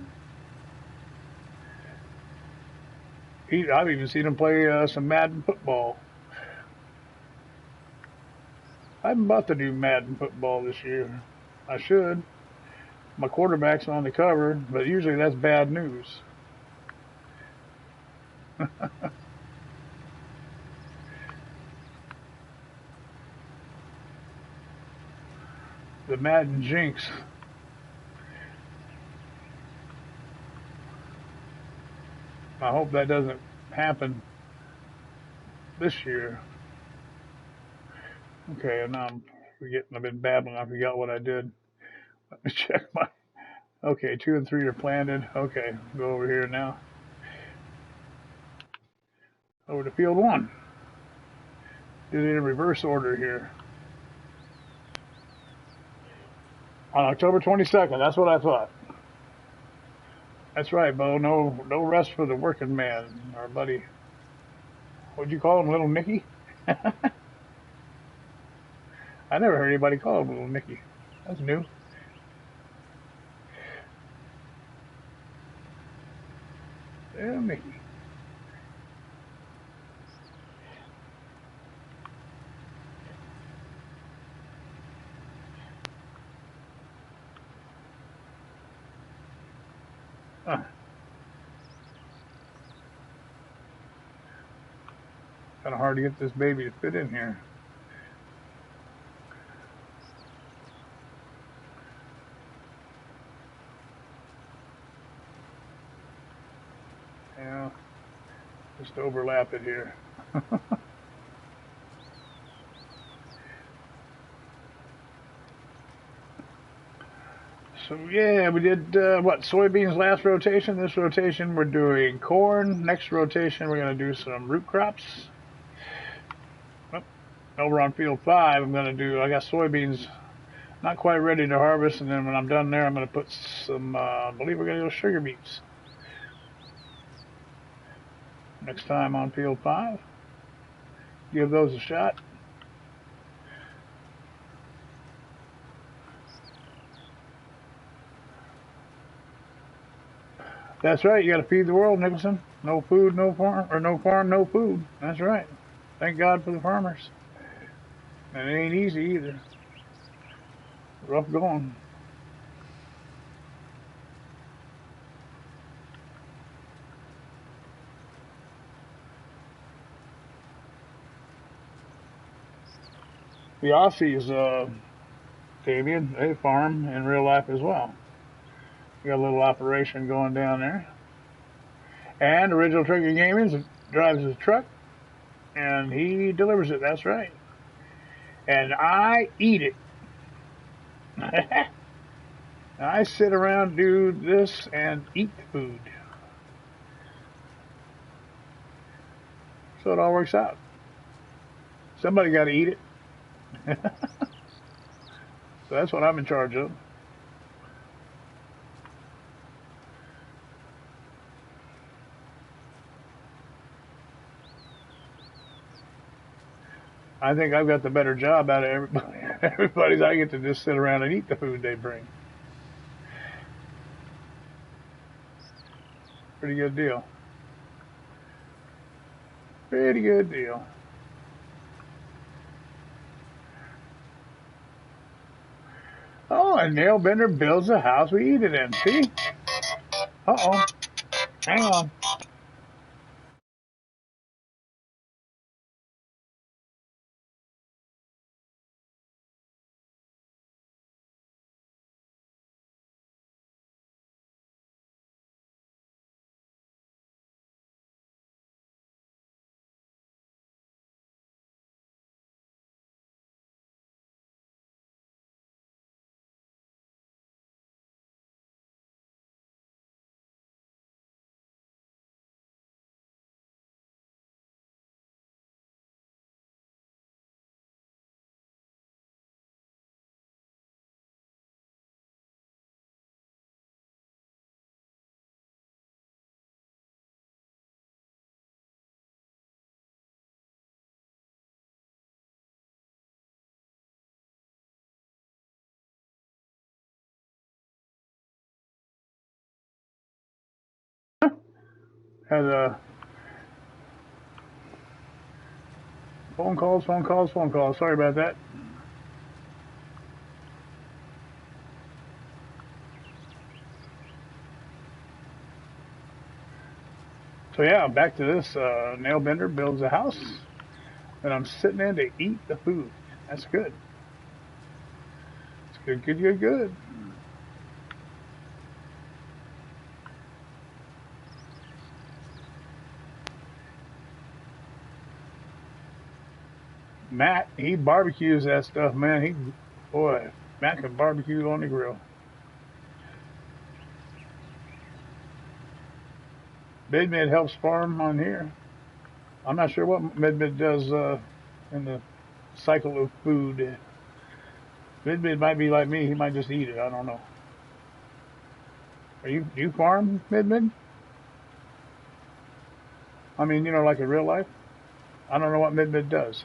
I've even seen him play some Madden football. I'm about to do Madden football this year. I should. My quarterback's on the cover, but usually that's bad news. The Madden jinx. I hope that doesn't happen this year. Okay, and now I'm forgetting. I've been babbling. I forgot what I did. Let me check my. Okay, 2 and 3 are planted. Okay, go over here now. Over to field 1. Did it in reverse order here. On October 22nd. That's what I thought. That's right, Bo. No rest for the working man, our buddy. What'd you call him, Little Nicky? I never heard anybody call him Little Nicky. That's new. Little Nicky. Huh. Kind of hard to get this baby to fit in here. Yeah, just overlap it here. So yeah, we did what, soybeans last rotation. This rotation we're doing corn. Next rotation we're gonna do some root crops. Oh, over on field 5, I got soybeans not quite ready to harvest, and then when I'm done there, I'm gonna put some. I believe we're gonna go sugar beets next time on field 5. Give those a shot. That's right. You got to feed the world, Nicholson. No food, no farm, or no farm, no food. That's right. Thank God for the farmers. And it ain't easy either. Rough going. The Aussies, Fabian, they farm in real life as well. We got a little operation going down there. And Original Trigger Gaming drives his truck and he delivers it. That's right. And I eat it. I sit around, do this, and eat the food. So it all works out. Somebody got to eat it. So that's what I'm in charge of. I think I've got the better job out of everybody. Everybody's I get to just sit around and eat the food they bring. Pretty good deal. Pretty good deal. Oh, a nail bender builds a house we eat it in. See? Uh-oh. Hang on. Had phone calls, phone calls, phone calls. Sorry about that. So yeah, back to this. Nail bender builds a house, and I'm sitting in to eat the food. That's good. It's good, good, good, good. Matt, he barbecues that stuff, man. Boy, Matt can barbecue on the grill. Midmid helps farm on here. I'm not sure what Midmid does in the cycle of food. Midmid might be like me. He might just eat it. I don't know. Do you farm, Midmid? I mean, like in real life. I don't know what Midmid does.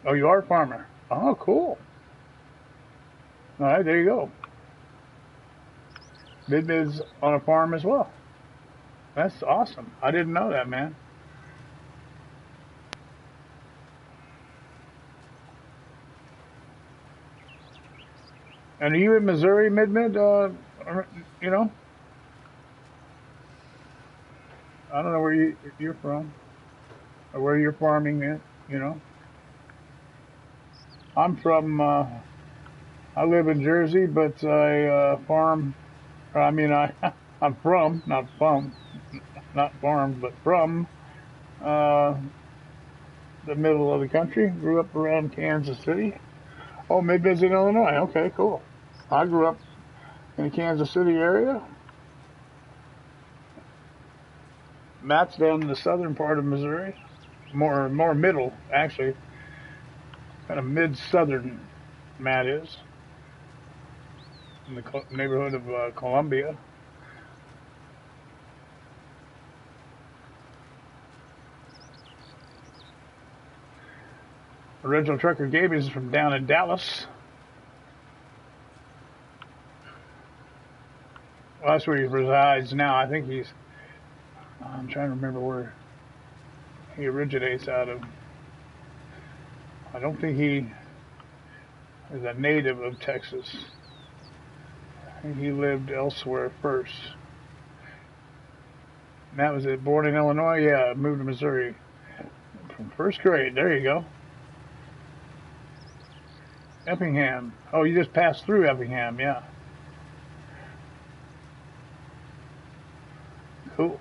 Oh, you are a farmer. Oh, cool. All right, there you go. Midmid's on a farm as well. That's awesome. I didn't know that, man. And are you in Missouri, Midmid? You know, I don't know where you're from or where you're farming at. You know, I'm from. I live in Jersey, but I farm. I mean, I'm from, not farmed, but from uh, the middle of the country. Grew up around Kansas City. Oh, Midmid's in Illinois. Okay, cool. I grew up in the Kansas City area. Matt's down in the southern part of Missouri, more middle actually, kind of mid-southern. Matt is in the neighborhood of Columbia. Original trucker Gabe is from down in Dallas. Well, that's where he resides now. I think I'm trying to remember where he originates out of. I don't think he is a native of Texas. I think he lived elsewhere first. And that was it. Born in Illinois, yeah, moved to Missouri. From first grade, there you go. Effingham. Oh, you just passed through Effingham, yeah. Cool.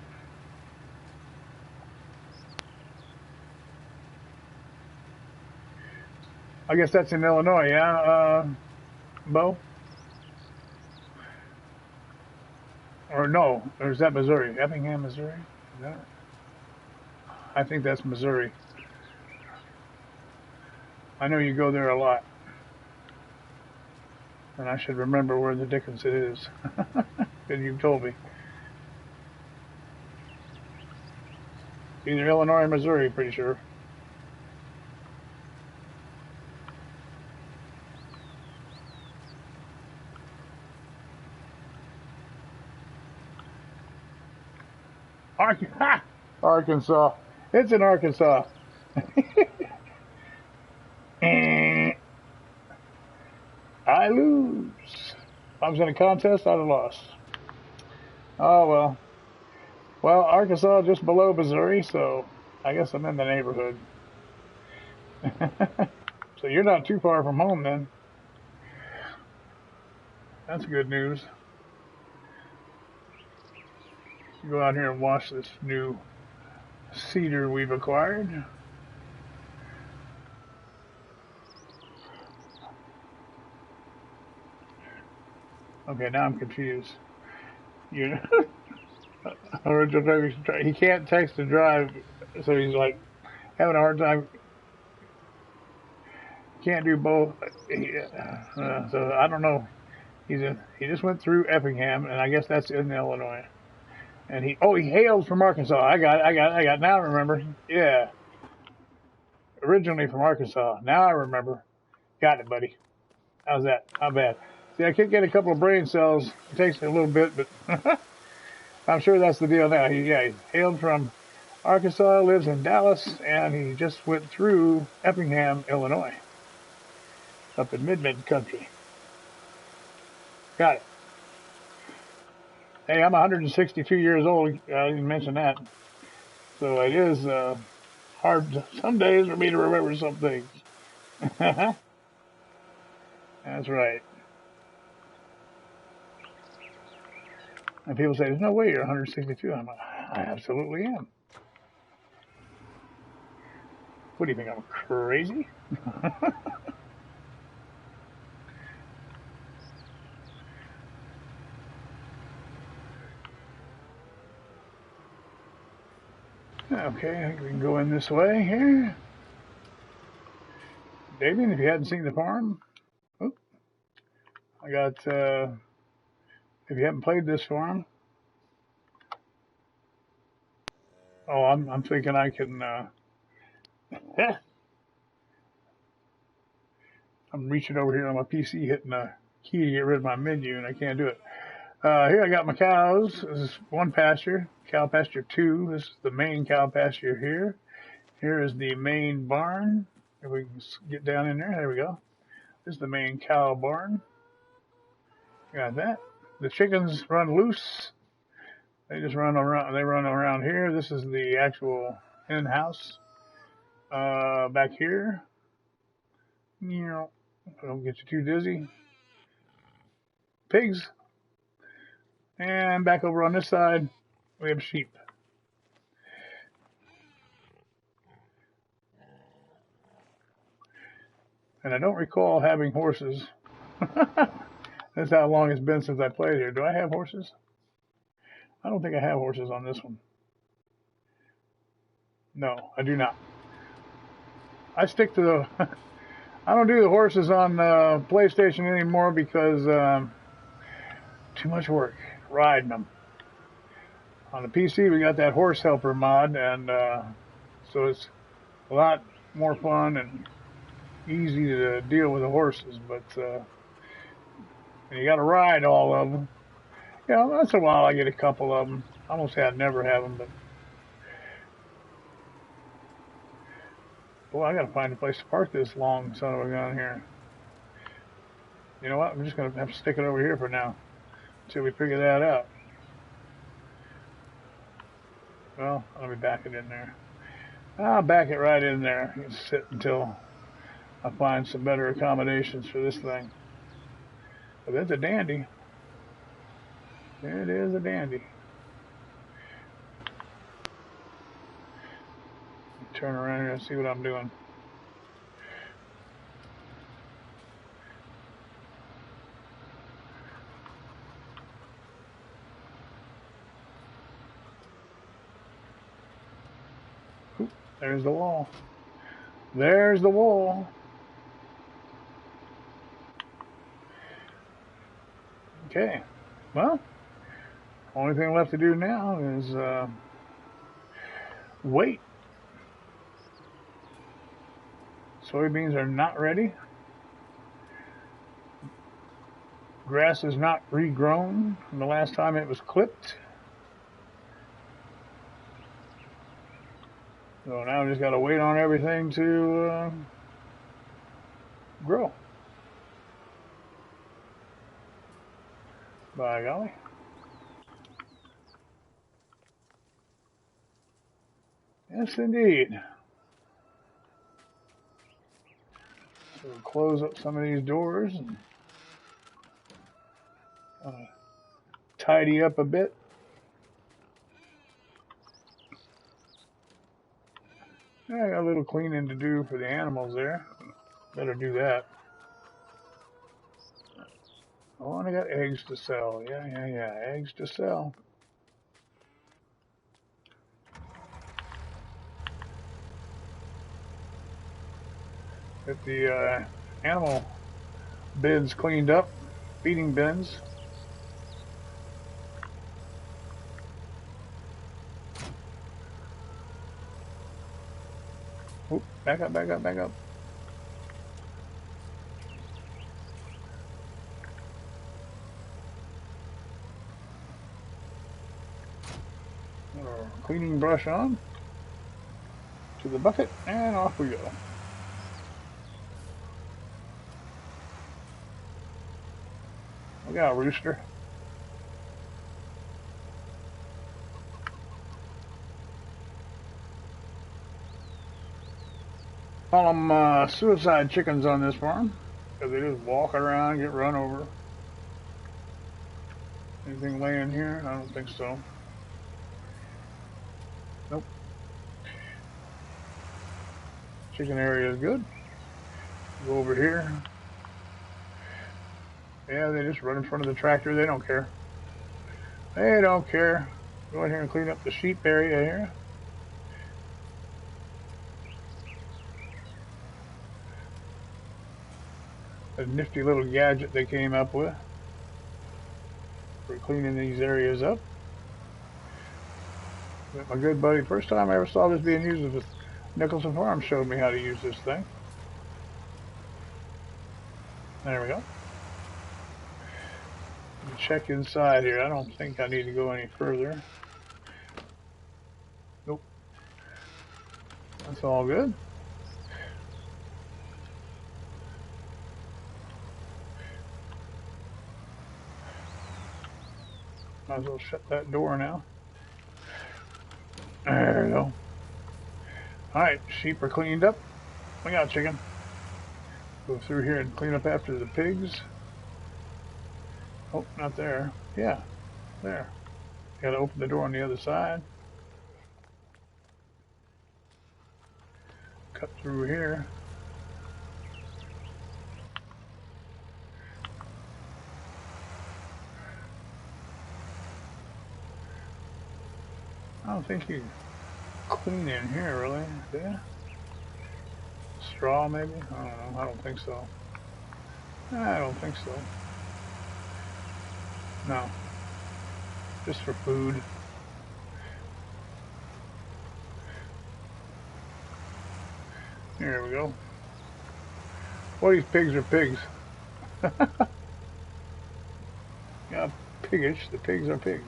I guess that's in Illinois, yeah, Bo? Or no, or is that Missouri? Effingham, Missouri? Is that? I think that's Missouri. I know you go there a lot. And I should remember where the dickens it is. Because you've told me. Either Illinois or Missouri, pretty sure. Arkansas. It's in Arkansas. I lose. If I was in a contest, I'd have lost. Oh, well. Well, Arkansas just below Missouri, so I guess I'm in the neighborhood. So you're not too far from home then. That's good news. Go out here and watch this new cedar we've acquired. Okay, now I'm confused. You know, he can't text and drive, so he's like having a hard time. Can't do both. So I don't know. He just went through Effingham, and I guess that's in Illinois. And he hails from Arkansas. I got it. Now I remember. Yeah. Originally from Arkansas. Now I remember. Got it, buddy. How's that? Not bad. See, I could get a couple of brain cells. It takes a little bit, but I'm sure that's the deal now. He hailed from Arkansas, lives in Dallas, and he just went through Effingham, Illinois. Up in mid country. Got it. Hey, I'm 162 years old. I didn't mention that. So it is hard some days for me to remember some things. That's right. And people say, there's no way you're 162. I'm like, I absolutely am. What do you think, I'm crazy? Okay, I think we can go in this way here. Damien, if you hadn't seen the farm, I got, if you haven't played this farm, I'm thinking I can, I'm reaching over here on my PC, hitting a key to get rid of my menu, and I can't do it. Here I got my cows. This is one pasture, cow pasture 2. This is the main cow pasture here. Here is the main barn. If we can get down in there we go. This is the main cow barn. Got that. The chickens run loose. They just run around. They run around here. This is the actual hen house. Back here. Don't get you too dizzy. Pigs. And back over on this side, we have sheep. And I don't recall having horses. That's how long it's been since I played here. Do I have horses? I don't think I have horses on this one. No, I do not. I stick to the... I don't do the horses on PlayStation anymore because too much work riding them. On the PC, we got that horse helper mod, and so it's a lot more fun and easy to deal with the horses, but and you got to ride all of them. You know, once in a while I get a couple of them. I won't say I'd never have them, but boy, I got to find a place to park this long son of a gun here. You know what? I'm just going to have to stick it over here for now until we figure that out. Well, let me back it in there. I'll back it right in there and sit until I find some better accommodations for this thing. But it's a dandy. It is a dandy. Turn around here and see what I'm doing. Oop, there's the wall. There's the wall. Okay. Well, only thing left to do now is wait. Soybeans are not ready. Grass is not regrown from the last time it was clipped. So now we just got to wait on everything to grow. By golly. Yes, indeed. So we'll close up some of these doors and tidy up a bit. I got a little cleaning to do for the animals there. Better do that. Oh, and I got eggs to sell. Yeah. Eggs to sell. Get the animal bins cleaned up. Feeding bins. Oop, back up. Cleaning brush on to the bucket, and off we go. We got a rooster. Call them suicide chickens on this farm because they just walk around, get run over. Anything laying here? I don't think so. Nope. Chicken area is good. Go over here. Yeah, they just run in front of the tractor. They don't care. They don't care. Go in here and clean up the sheep area here. A nifty little gadget they came up with for cleaning these areas up. But my good buddy, first time I ever saw this being used was Nicholson Farm showed me how to use this thing. There we go. Check inside here. I don't think I need to go any further. Nope. That's all good. Might as well shut that door now. There we go. Alright, sheep are cleaned up. We got chicken. Go through here and clean up after the pigs. Oh, not there. Yeah, there. Gotta open the door on the other side. Cut through here. I don't think you clean in here, really, do you? Straw, maybe? I don't know. I don't think so. I don't think so. No. Just for food. Here we go. Well, these pigs are pigs. Yeah, piggish. The pigs are pigs.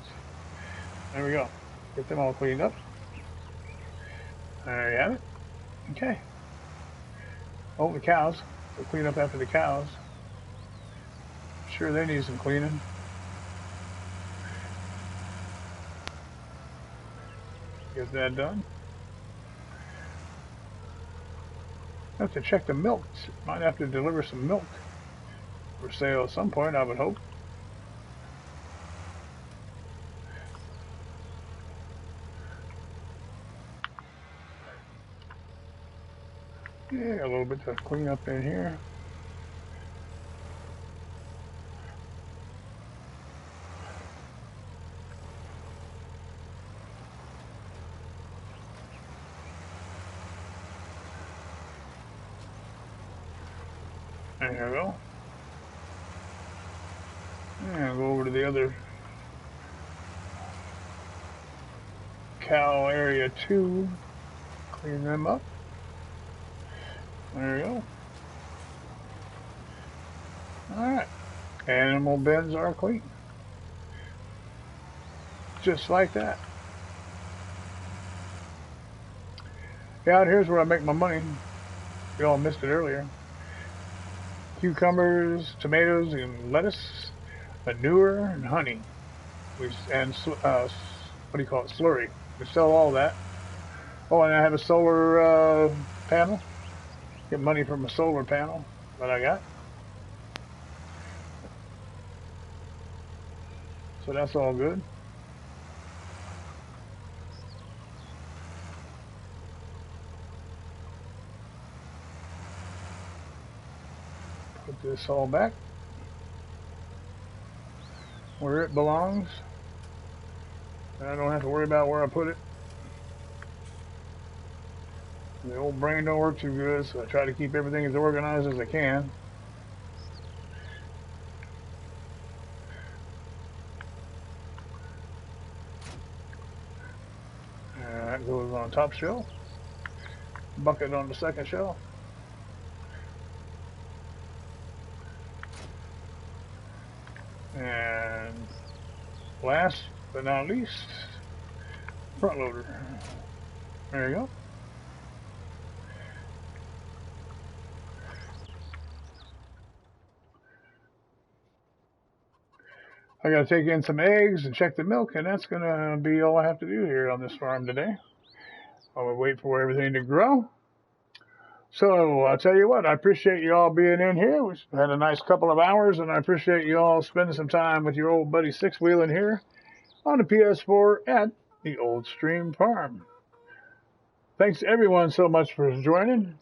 There we go. Get them all cleaned up. There you have it. Okay. Oh, the cows. We'll clean up after the cows. Sure, they need some cleaning. Get that done. I have to check the milk. Might have to deliver some milk for sale at some point, I would hope. Yeah, a little bit to clean up in here. There you go. And go over to the other cow area too. Clean them up. There you go. Alright. Animal beds are clean. Just like that. Yeah, here's where I make my money. You all missed it earlier. Cucumbers, tomatoes, and lettuce, manure, and honey. And what do you call it? Slurry. We sell all that. Oh, and I have a solar panel. Get money from a solar panel that I got. So that's all good. Put this all back where it belongs. And I don't have to worry about where I put it. The old brain don't work too good, so I try to keep everything as organized as I can. That goes on top shelf. Bucket on the second shelf. And last but not least, front loader. There you go. I got to take in some eggs and check the milk, and that's going to be all I have to do here on this farm today. I'll wait for everything to grow. So I'll tell you what, I appreciate you all being in here. We had a nice couple of hours, and I appreciate you all spending some time with your old buddy Sixwheelin here on the PS4 at the Old Stream Farm. Thanks everyone so much for joining.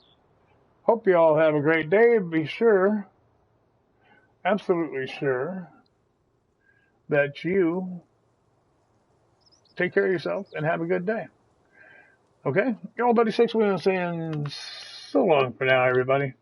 Hope you all have a great day. Be sure, absolutely sure, that you take care of yourself and have a good day. Okay? Your old buddy Sixwheelin saying so long for now, everybody.